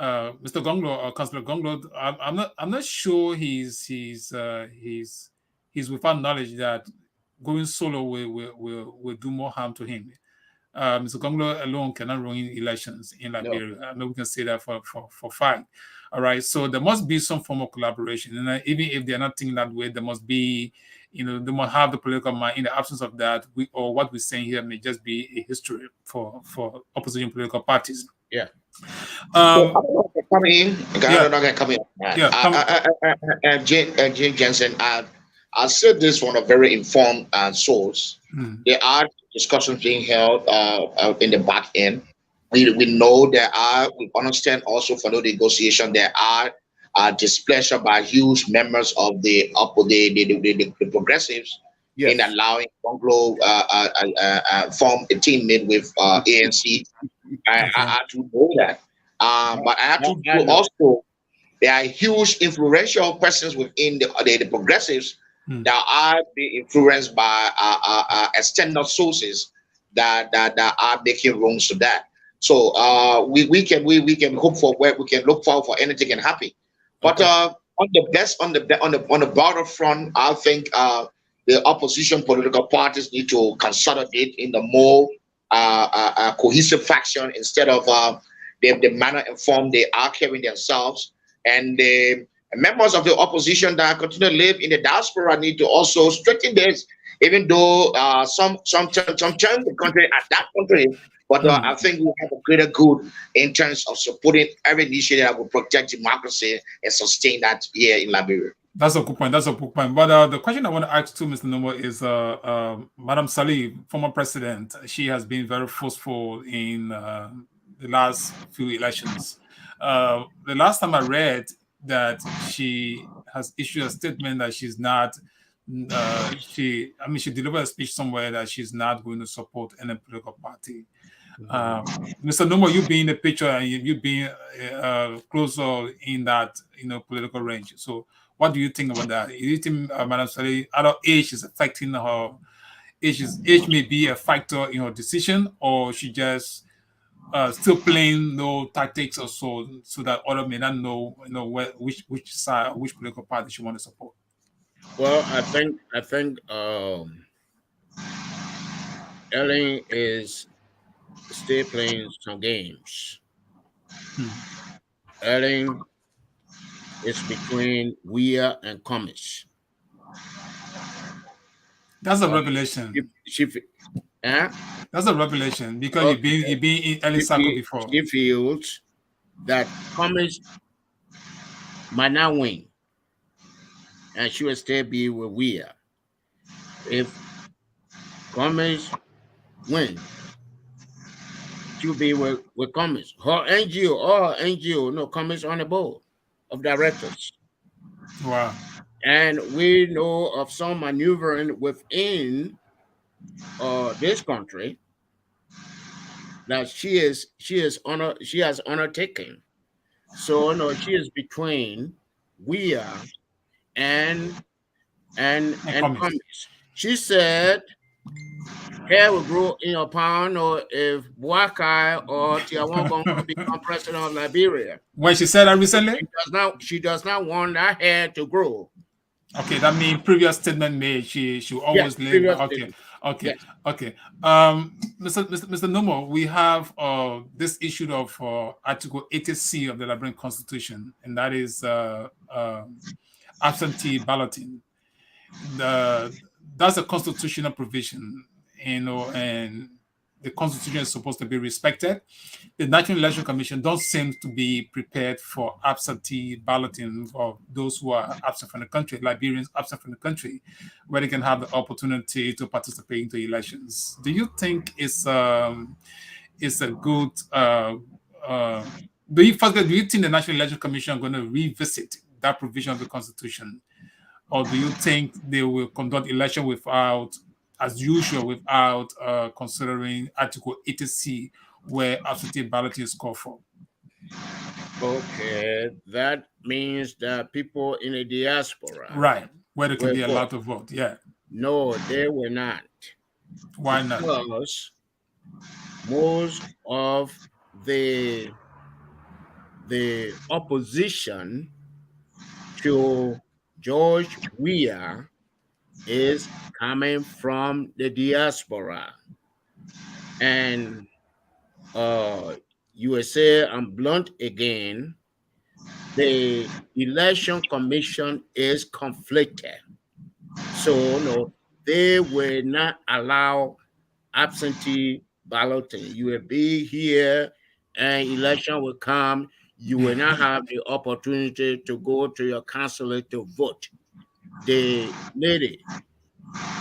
Mr. Gonglo or Councillor Gonglo, I'm not sure he's without knowledge that going solo will do more harm to him. Mr. Gonglo alone cannot ruin elections in No. Liberia. I know we can say that for fact. All right, so there must be some form of collaboration, and even if they're not thinking that way, there must be, they must have the political mind. In the absence of that, what we're saying here may just be a history for opposition political parties. Yeah. So, Um, coming in, I yeah, don't know, coming in. yeah, come, Jane Jensen, I said this from a very informed source. mm, There are discussions being held in the back end. We know there are, we understand also for the negotiation, there are displeasure by huge members of the progressives in Yes. allowing Conglo form a teammate with ANC. okay, I do know that. But I have to I do know. also, there are huge influential persons within the progressives mm, that are being influenced by external sources that are making rooms to that. So we can hope for where we can look forward for anything can happen. But Okay. on the best on the broader front, I think the opposition political parties need to consolidate in the more cohesive faction instead of the manner and form they are carrying themselves. And the members of the opposition that continue to live in the diaspora need to also strengthen this, even though some turn the country at that country. But I mm. think we have a greater good in terms of supporting every initiative that will protect democracy and sustain that here in Liberia. That's a good point. That's a good point. But the question I want to ask to Mr. Nomo is, Madam Salih, former president, she has been very forceful in the last few elections. The last time I read that she has issued a statement that she's not, she delivered a speech somewhere that she's not going to support any political party. Mr. Nomo, you being in the picture and you being closer in that political range. So, what do you think about that? Do you think Madam Saleh, other age is affecting her? Age may be a factor in her decision, or she just still playing no tactics or so that other may not know which side, which political party she want to support. Well, I think Ellen is still playing some games. Hmm. Ellen is between Weir and Comish. That's a Uh, revelation. she, eh? That's a revelation because Okay. you've been in early circle before. She feels that Comish might not win, and she will still be with Weir. If Comish win, she'll be with Comish. Her NGO, no, Comish on the board of directors. Wow. And we know of some maneuvering within this country that she has undertaken. So no, she is between Weir and and Comments. comments. She said, hair will grow in your pound, or if Boakai or Tiawangon will become president of Liberia. When she said that recently? She does not want that hair to grow. Okay, that means previous statement made. She always live. Okay, okay, yes. Okay. Mr. Nomo, we have this issue of Article 80C of the Liberian Constitution, and that is absentee balloting. That's a constitutional provision, and the Constitution is supposed to be respected. The National Election Commission don't seem to be prepared for absentee balloting for those who are absent from the country, Liberians absent from the country, where they can have the opportunity to participate in the elections. Do you think it's a good? Do you think the National Election Commission are going to revisit that provision of the Constitution, or do you think they will conduct election without, as usual, without considering Article 80C, where absentee balloting is called for? Okay, that means that people in the diaspora, right, where they can be allowed to vote. Yeah. No, they were not. Why not? Because most of the opposition to George Weah is coming from the diaspora. And USA, I'm blunt again, the Election Commission is conflicted. So no, they will not allow absentee balloting. You will be here and election will come. You will not have the opportunity to go to your consulate to vote. The lady,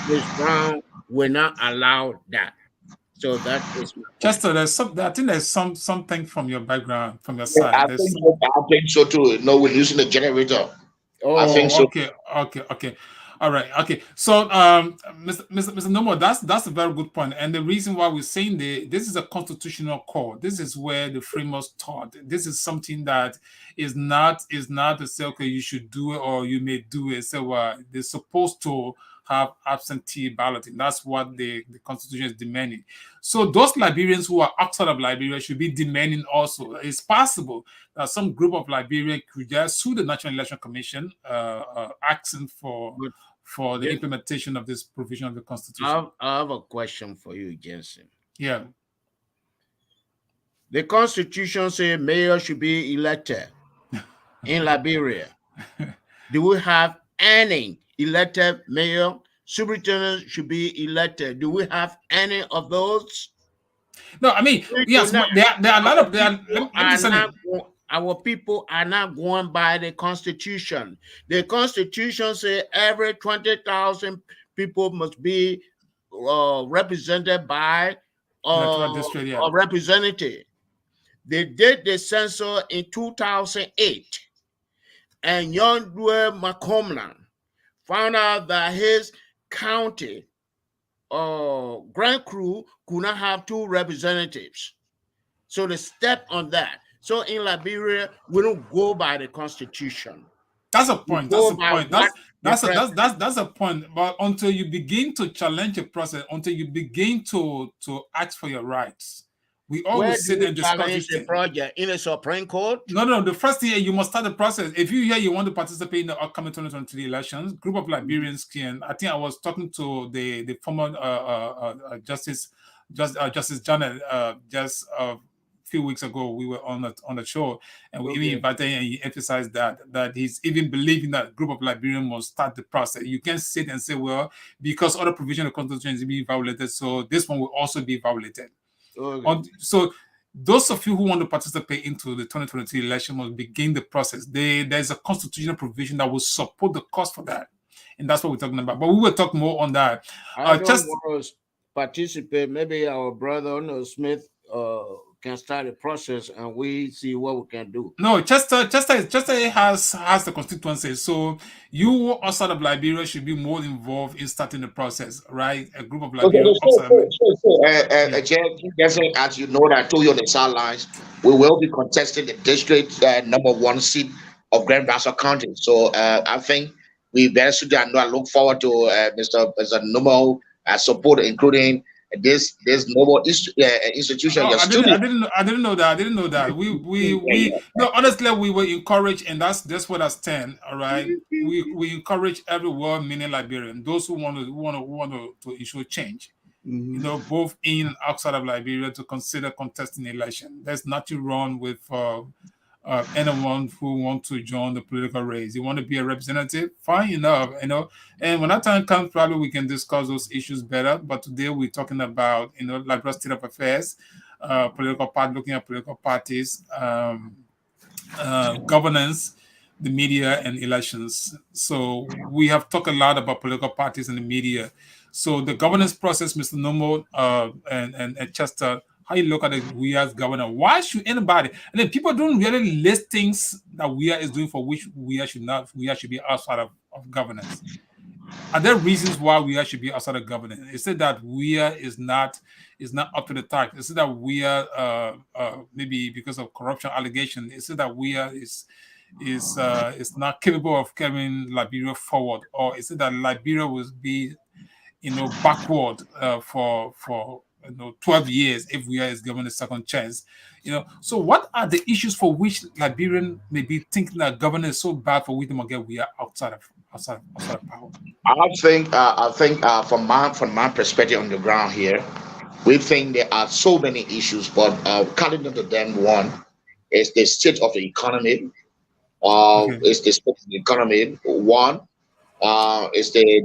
Ms. Brown, will not allow that. So that is Chester. I think there's something from your background, from your side. I think so too. No, we're using the generator. Oh, I think so. Okay. All right. Okay. So, Mr. Nomo, that's a very good point. And the reason why we're saying this is a constitutional court. This is where the framers taught. This is something that is not to say, okay, you should do it or you may do it. So they're supposed to have absentee balloting. That's what the Constitution is demanding. So those Liberians who are outside of Liberia should be demanding also. It's possible that some group of Liberians could just sue the National Election Commission, asking for the implementation of this provision of the Constitution. I have a question for you, Jensen. Yeah. The Constitution says mayor should be elected in Liberia. Do we have any elected mayor? Superintendent should be elected. Do we have any of those? No, I mean, yes, there are a lot of our people are not going by the Constitution. The Constitution says every 20,000 people must be represented by a representative. They did the census in 2008, and young Dwayne McComlan found out that his county Grand Crew could not have 2 representatives. So they stepped on that. So in Liberia, we don't go by the Constitution. That's a point. That's a point. But until you begin to challenge a process, until you begin to ask for your rights, we always sit and discuss the project in a Supreme Court. No. The first thing you must start the process. If you want to participate in the upcoming 2023 elections, group of Liberians can. I think I was talking to the former Justice Janet just a few weeks ago. We were on the show, and we even invited him, and he emphasized that he's even believing that group of Liberians must start the process. You can't sit and say, well, because other provision of the Constitution is being violated, so this one will also be violated. Okay. So those of you who want to participate into the 2023 election must begin the process. There's a constitutional provision that will support the cost for that, and that's what we're talking about. But we will talk more on that. I don't want to participate. Maybe our brother Smith can start the process, and we see what we can do. No, Chester has the constituency. So you outside of Liberia should be more involved in starting the process, right? A group of Liberians. Jesse, as you know, I told you on the sidelines, we will be contesting the district number 1 seat of Grand Bassa County. So I think we very soon I know I look forward to Mr. Nomo support, including this noble institution. Oh, Your student. I didn't know that. I didn't know that. No, honestly, we were encouraged, and that's what I stand. All right, we encourage every well-meaning Liberian, those who want to issue change, both in and outside of Liberia, to consider contesting election. There's nothing wrong with anyone who wants to join the political race. You want to be a representative, fine enough, And when that time comes, probably we can discuss those issues better. But today we're talking about, Liberia State of Affairs, looking at political parties, governance, the media, and elections. So we have talked a lot about political parties and the media. So the governance process, Mr. Nomo and Chester, how you look at it, we as governor, why should anybody, and then people don't really list things that we is doing for which we should be outside of governance. Are there reasons why we should be outside of governance? Is it that we is not up to the task? Is it that we are maybe because of corruption allegation? Is it that we is not capable of carrying Liberia forward, or is it that Liberia will be backward for 12 years if we are given a second chance? So what are the issues for which Liberian may be thinking that governance is so bad for we are outside of power? I think from my perspective on the ground here, we think there are so many issues, but calling to them, one is the state of the economy. Okay. Is the state of the economy one. Is the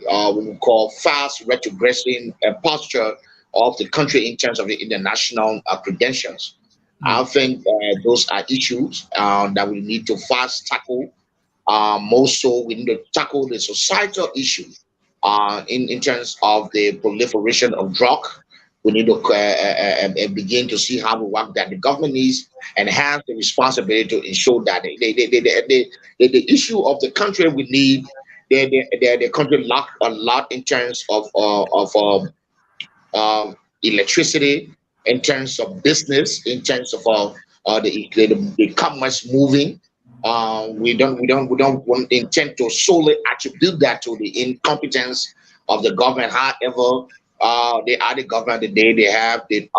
what we call fast retrogressing posture of the country in terms of the international credentials. I think those are issues that we need to fast tackle. More so, we need to tackle the societal issue in terms of the proliferation of drug. We need to begin to see how we work that. The government needs and has the responsibility to ensure that the issue of the country, we need the country lack a lot in terms of electricity, in terms of business, in terms of the commerce moving. We don't intend to solely attribute that to the incompetence of the government. However, they are the government today. They have the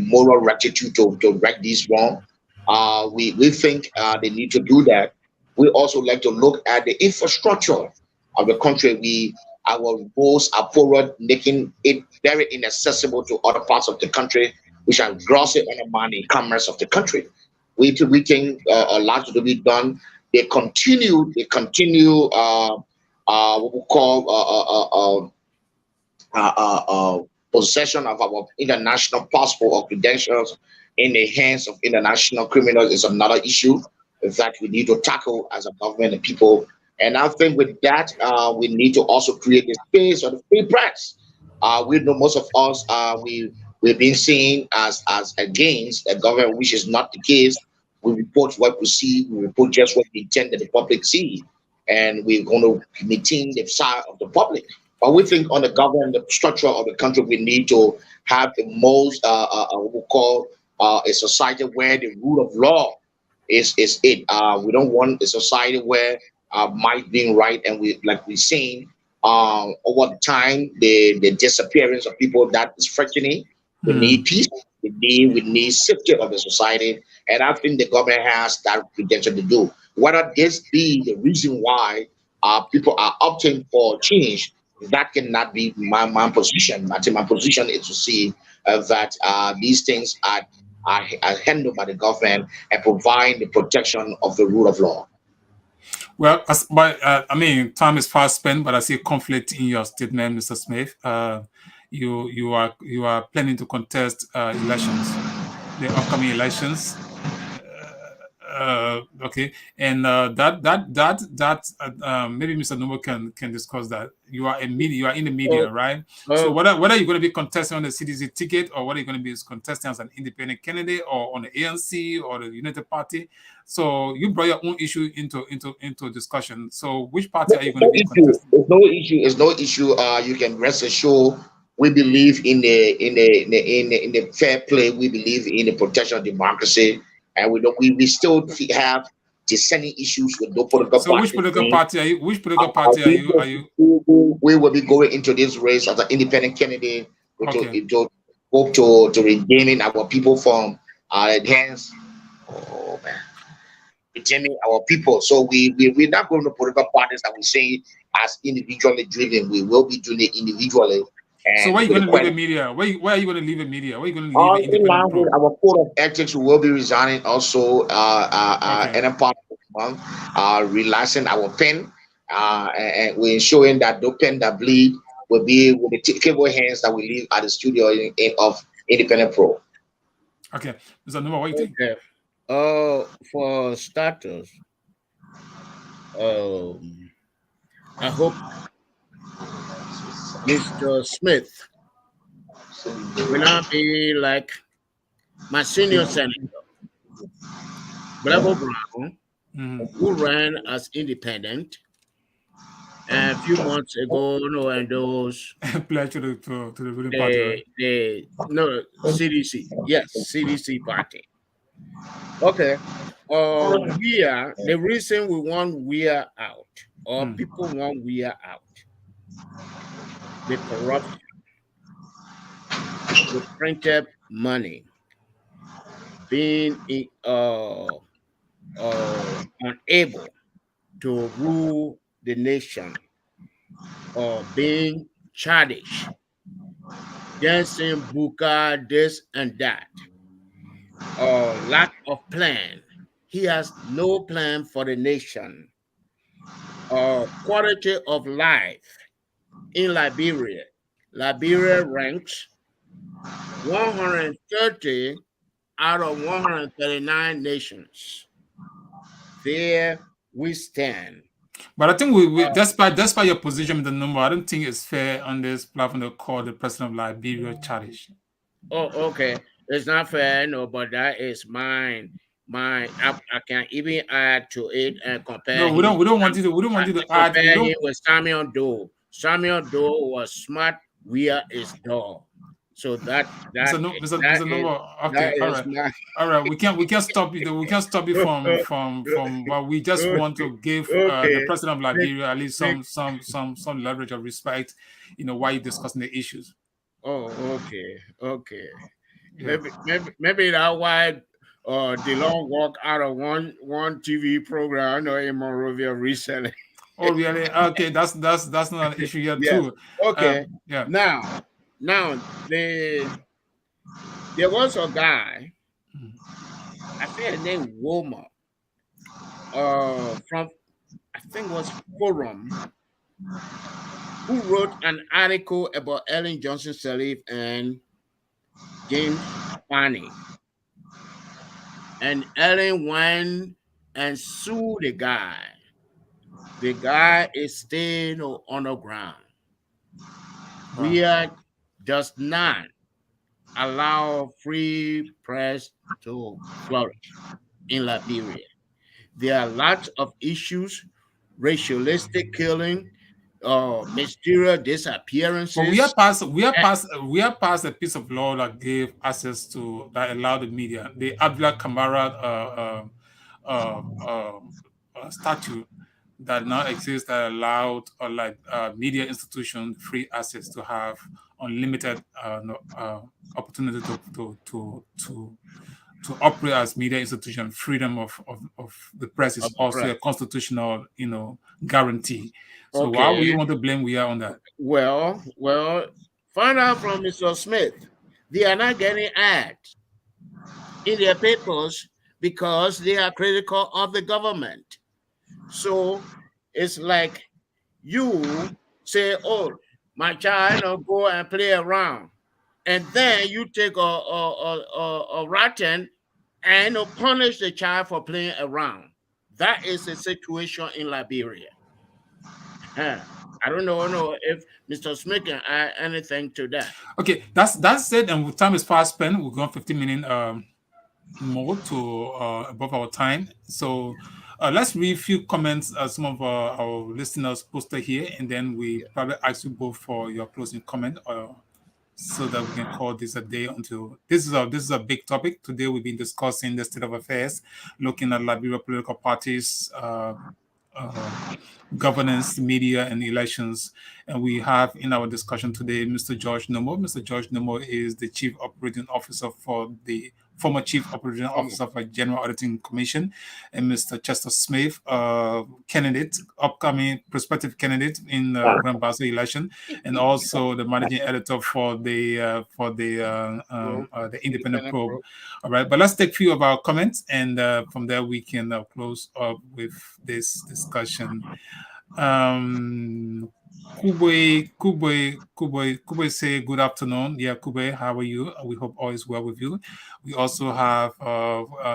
moral rectitude to right this wrong. We think they need to do that. We also like to look at the infrastructure of the country. Our roads are forward, making it very inaccessible to other parts of the country, which are grossly undermine the commerce of the country. We think a lot to be done. They continue what we call possession of our international passport or credentials in the hands of international criminals is another issue that we need to tackle as a government and people. And I think with that, we need to also create a space for the free press. We know most of us, we've been seen as against a government, which is not the case. We report what we see. We report just what we intend that the public see, and we're going to maintain the side of the public. But we think on the government, the structure of the country, we need to have the most what we call a society where the rule of law is it. We don't want a society where might being right, and we're seeing over time the disappearance of people that is threatening. We need peace. We need safety of the society, and I think the government has that credential to do. Whether this be the reason why people are opting for change, that cannot be my position. I think my position is to see that these things are handled by the government and provide the protection of the rule of law. Well, I mean, time is fast spent, but I see a conflict in your statement, Mr. Smith. You are planning to contest elections, the upcoming elections. Okay, and maybe Mr. Nomo can discuss that. You are in the media, right? So whether are you going to be contesting on the CDC ticket, or whether you're going to be contesting as an independent candidate, or on the ANC or the United Party? So you brought your own issue into discussion. So which party are you going to be contesting? It's no issue. You can rest assured. We believe in the fair play. We believe in the protection of democracy. And we still have dissenting issues with no political So which party. political party are you? Which political Our party are you? Are people you? we will be going into this race as an independent candidate Okay. to hope to regaining our people from hands. Oh man, regaining our people. So we're not going to political parties that we say as individually driven. We will be doing it individually. So And where are you with going the to leave question, the media? Where are you going to leave the media? Where are you going to leave all an in independent line with pro? our code of ethics, we will be resigning also Okay. in a part of the month, relaxing our pen, and we're ensuring that the pen that bleed will be with the capable hands that we leave at the studio of Independent Pro. Okay. Mr. Numa, what do you think? Okay. For starters, I hope Mr. Smith will not be like my senior senator, Bravo Brown, who ran as independent and a few months ago, no, and those Pledge to the ruling party, right? the no CDC, yes, CDC party. Okay. The reason we want we are out, or people want we are out, the corruption, the printed money, being unable to rule the nation, or being childish, dancing buka, this and that, or lack of plan. He has no plan for the nation. Quality of life in Liberia. Liberia ranks 130 out of 139 nations. There we stand. But I think we despite your position, the number, I don't think it's fair on this platform to call the president of Liberia childish. Oh, okay. It's not fair, no, but that is mine. I can even add to it and compare No, we him. don't want you to. We don't want you to add. We Compare him don't. with Samuel Doe. Samuel Doe was smart. Where is dull? So Mr. Number. Okay, that all is right, my all right. We can't stop you. We can't stop you from. But we just want to give the okay. president of Liberia at least some leverage of respect. While you're discussing the issues. Oh, okay. Yeah. Maybe that why the long walk out of one TV program I know in Monrovia recently. Oh really? Okay, that's not an issue here Yes. too. Okay. Yeah. Now there was a guy, I think his name Woma, from I think it was Forum, who wrote an article about Ellen Johnson Sirleaf and James Fanning. And Ellen went and sued the guy. The guy is still on the ground. Wow. We does not allow free press to flourish in Liberia. There are lots of issues, racialistic killing, mysterious disappearances. But we have passed a piece of law that gave access that allowed the media, the Abdullah Kamara statute that now exists that allowed media institutions free access to have unlimited opportunity to operate as media institution. Freedom of the press is also a constitutional guarantee. So why would you want to blame we are on that? Well, find out from Mr. Smith. They are not getting ads in their papers because they are critical of the government. So it's like you say, "Oh, my child, go and play around," and then you take a rotten and punish the child for playing around. That is the situation in Liberia. I don't know if Mr. Smith can add anything to that. Okay, that's it. And time is fast spent. We've gone 15 minutes more to above our time. So let's read a few comments some of our listeners posted here, and then we probably ask you both for your closing comment. so that we can call this a day until this is a big topic. Today we've been discussing the state of affairs, looking at Liberia political parties, uh, governance, media, and elections. And we have in our discussion today Mr. George Nomo. Mr. George Nomo is the Chief Operating Officer for the former Chief Operating Officer for General Auditing Commission, and Mr. Chester Smith, candidate, upcoming prospective candidate in Grand Bassa election, and also the managing editor for the Independent Probe. All right, but let's take a few of our comments, and from there we can close up with this discussion. Kubwe say good afternoon. Yeah, Kubwe, how are you? We hope all is well with you. We also have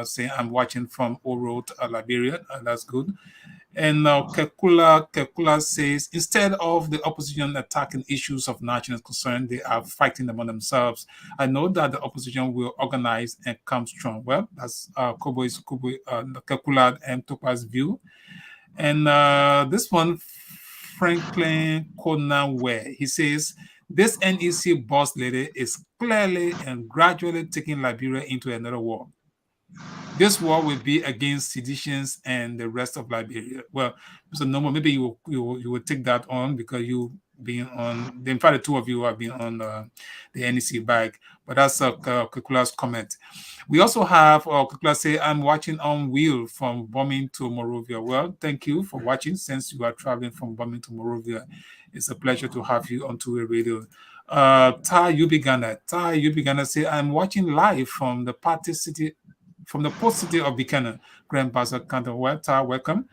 say I'm watching from Oro, Liberia. That's good. And Kekula says instead of the opposition attacking issues of national concern, they are fighting among themselves. I know that the opposition will organize and come strong. Well, that's Kekula and Topa's view. And this one, Franklin Conaway, he says, this NEC boss lady is clearly and gradually taking Liberia into another war. This war will be against seditions and the rest of Liberia. Well, Mr. Nomo, maybe you will take that on because you been on. In fact, the two of you have been on the NEC bike. But that's Kukula's comment. We also have Kukula say, I'm watching on Wheel from Bombing to Morovia. Well, thank you for watching. Since you are traveling from Bombing to Morovia, it's a pleasure to have you on Two-Way Radio. Tai Ubigana say, I'm watching live from the port city of Buchanan, Grand Bassa County. Well, Tai, welcome.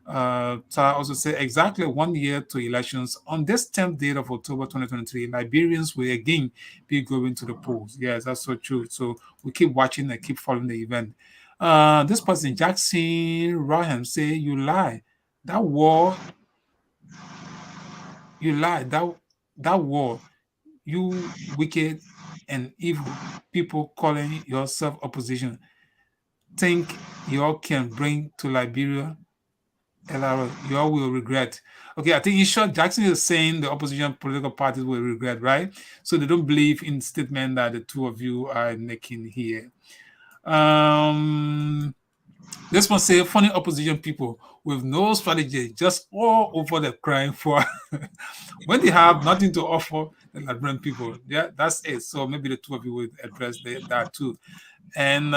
Tai also say exactly 1 year to elections. On this 10th date of October 2023, Liberians will again be going to the polls. Yes, that's so true. So we keep watching and keep following the event. This person, Jackson Raham, say you lie. That war, you lie. That war, you wicked and evil people calling yourself opposition, think you all can bring to Liberia. You all will regret. Okay, I think in short, Jackson is saying the opposition political parties will regret, right? So they don't believe in the statement that the two of you are making here. This one say funny opposition people with no strategy, just all over the crying for when they have nothing to offer the Liberian people. Yeah, that's it. So maybe the two of you will address that too. And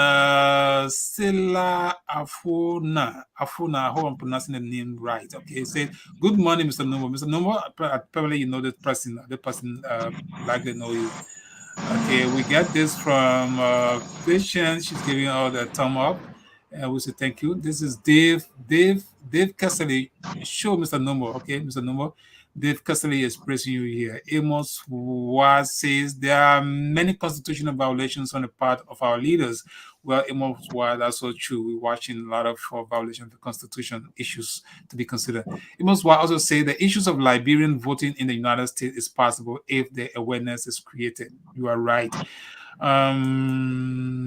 Sila Afuna, I hope I'm pronouncing the name right. Okay, he said, good morning, Mr. Nomo. Mr. Nomo, probably you know the person likely know you. Okay, we get this from Patience. She's giving all the thumb up. We say thank you. This is Dave Cassidy. Show Mr. Nomo. Okay, Mr. Nomo. Dave Cassidy is praising you here. Amos Waz says there are many constitutional violations on the part of our leaders. Well, Amos Waz, that's so true. We're watching a lot of violations of the Constitution issues to be considered. Amos Waz also say the issues of Liberian voting in the United States is possible if the awareness is created. You are right.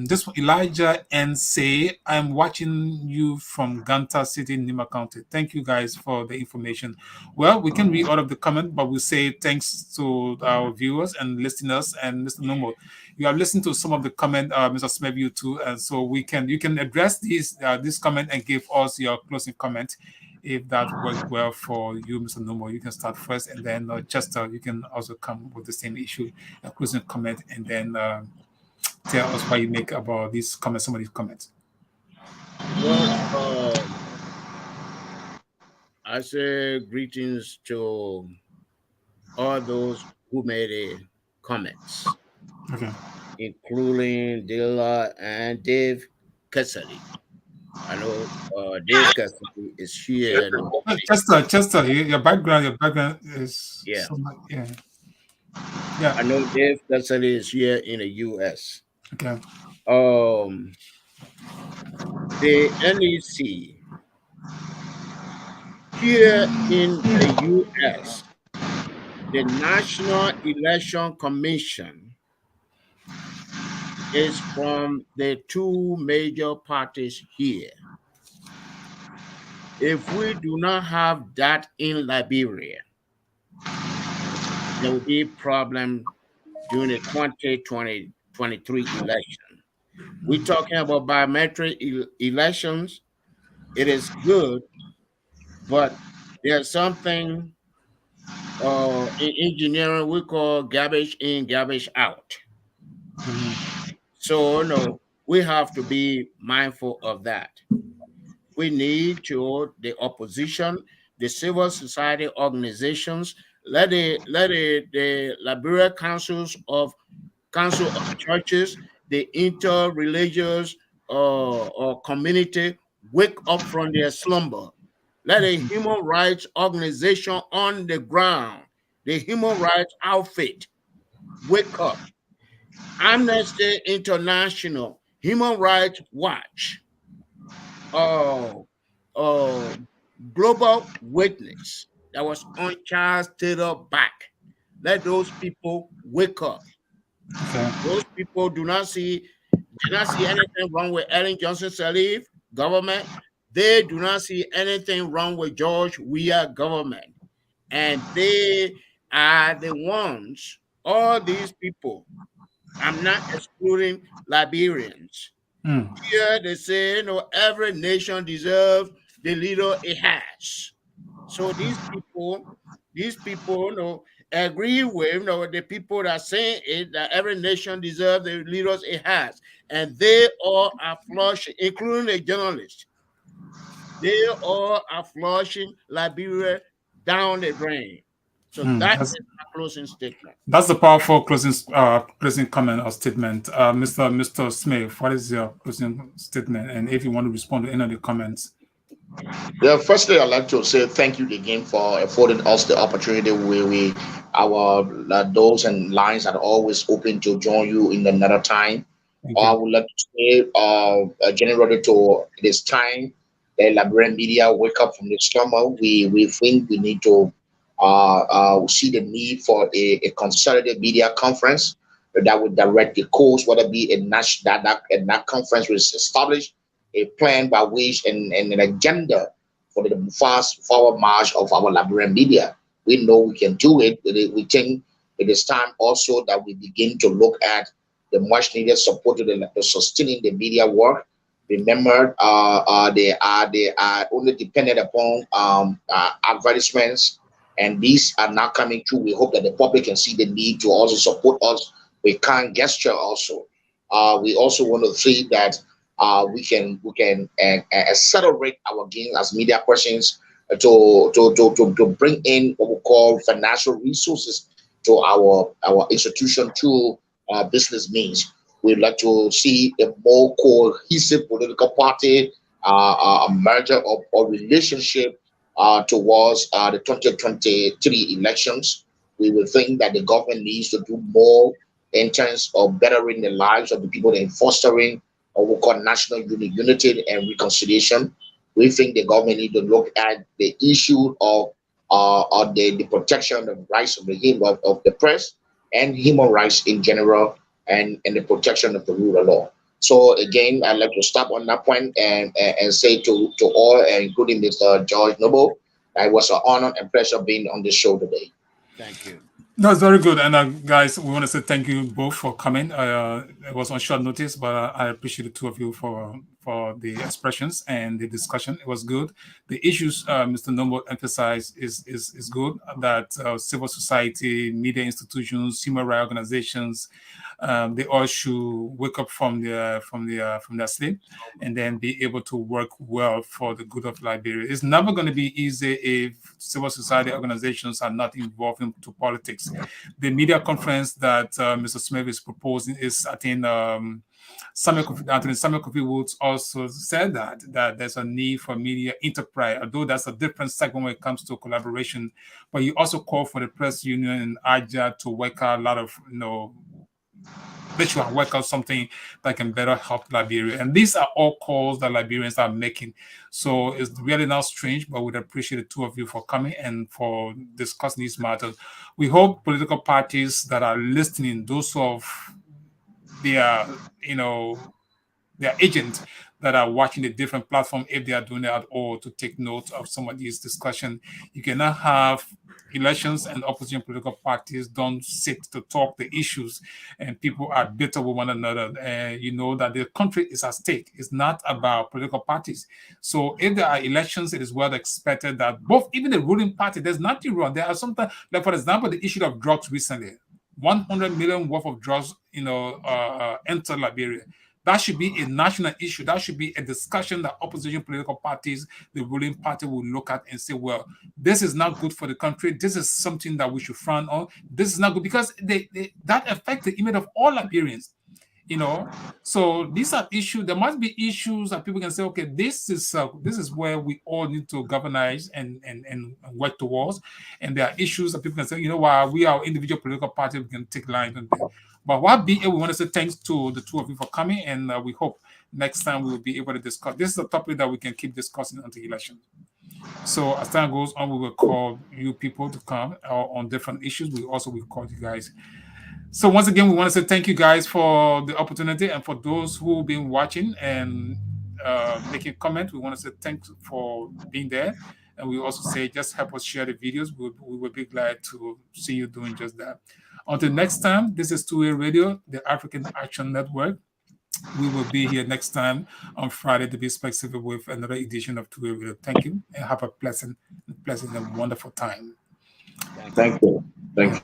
This one, Elijah and say, I'm watching you from Ganta City, Nima County. Thank you guys for the information. Well, we can read all of the comment, but we say thanks to our viewers and listeners. And Mr. Nomo, you have listened to some of the comment, Mr. Smith, you too, and so you can address this comment and give us your closing comment. If that works well for you, Mr. Nomo, you can start first, and then Chester, you can also come with the same issue, a closing comment, and then tell us what you make about these comments, some of these comments. Well, I say greetings to all those who made comments, Okay. including Dilla and Dave Cassidy. I know Dave Cassidy is here. Chester, your background is Yeah. Yeah. I know Dave Cassidy is here in the U.S. Okay. The NEC here in the U.S., the National Election Commission is from the two major parties here. If we do not have that in Liberia, there will be problem during the 2023 election. We're talking about biometric elections. It is good, but there's something in engineering we call garbage in, garbage out. So no, we have to be mindful of that. We need to the opposition, the civil society organizations, the Liberia Council of Churches, the interreligious or community wake up from their slumber. Let a human rights organization on the ground, the human rights outfit, wake up. Amnesty International, Human Rights Watch, oh, Global Witness that was on Charles Taylor back. Let those people wake up. Okay. Those people do not see anything wrong with Ellen Johnson Sirleaf government. They do not see anything wrong with George Weah government. And they are the ones, all these people. I'm not excluding Liberians. Here they say, every nation deserves the leader it has. So these people, agree with the people that say it, that every nation deserves the leaders it has. And they all are flushing, including the journalists. They all are flushing Liberia down the drain. So that is my closing statement. That's a powerful closing comment or statement. Mr. Smith, what is your closing statement? And if you want to respond to any of the comments. Yeah, firstly, I'd like to say thank you again for affording us the opportunity where our doors and lines are always open to join you in another time. I would like to say, generally, to this time, the Liberian media wake up from the slumber. We think we need to see the need for a consolidated media conference that would direct the course, whether it be a national that conference was established a plan by which and an agenda for the fast forward march of our Liberian media. We know we can do it. We think it is time also that we begin to look at the much needed support to the sustaining the media work. Remember, they are only dependent upon advertisements, and these are not coming true. We hope that the public can see the need to also support us with kind gesture. Also, we also want to see that we can accelerate our gains as media persons to bring in what we call financial resources to our institution through business means. We'd like to see a more cohesive political party, a merger or relationship towards the 2023 elections. We will think that the government needs to do more in terms of bettering the lives of the people and fostering what we call national unity and reconciliation. We think the government need to look at the issue of the protection of rights of the press and human rights in general, and the protection of the rule of law. So again, I'd like to stop on that point and say to all, including Mr. George Noble, it was an honor and pleasure being on this show today. Thank you. That's very good. And guys, we want to say thank you both for coming. It was on short notice, but I appreciate the two of you for the expressions and the discussion. It was good. The issues Mr. Noble emphasized is good, that civil society, media institutions, human rights organizations, they all should wake up from their sleep and then be able to work well for the good of Liberia. It's never going to be easy if civil society organizations are not involved into politics. The media conference that Mr. Smith is proposing is, I think, Samuel Kofi Woods also said that there's a need for media enterprise, although that's a different segment when it comes to collaboration. But you also call for the press union and AJA to work out a lot of, they should work out something that can better help Liberia. And these are all calls that Liberians are making. So it's really not strange, but we'd appreciate the two of you for coming and for discussing these matters. We hope political parties that are listening, those of their agents that are watching the different platform, if they are doing that at all, to take note of some of these discussions. You cannot have elections and opposition political parties don't sit to talk the issues, and people are bitter with one another, and you know that the country is at stake. It's not about political parties. So if there are elections, it is well expected that both, even the ruling party, there's nothing wrong. There are sometimes, like for example, the issue of drugs recently, 100 million worth of drugs, enter Liberia. That should be a national issue. That should be a discussion that opposition political parties, the ruling party, will look at and say, well, this is not good for the country. This is something that we should frown on. This is not good, because that affects the image of all Liberians. So these are issues. There must be issues that people can say, okay, this is where we all need to galvanize and work towards. And there are issues that people can say, while we are individual political party, we can take lines on them. But what we want to say thanks to the two of you for coming, and we hope next time we will be able to discuss. This is a topic that we can keep discussing until election. So as time goes on, we will call you people to come on different issues. We also will call you guys. So once again, we want to say thank you guys for the opportunity, and for those who've been watching and making comments, we want to say thanks for being there. And we also say just help us share the videos. We will be glad to see you doing just that. Until next time, this is Two-Way Radio, the African Action Network. We will be here next time on Friday to be specific with another edition of Two-Way Radio. Thank you, and have a pleasant and wonderful time. Thank you. Thank you.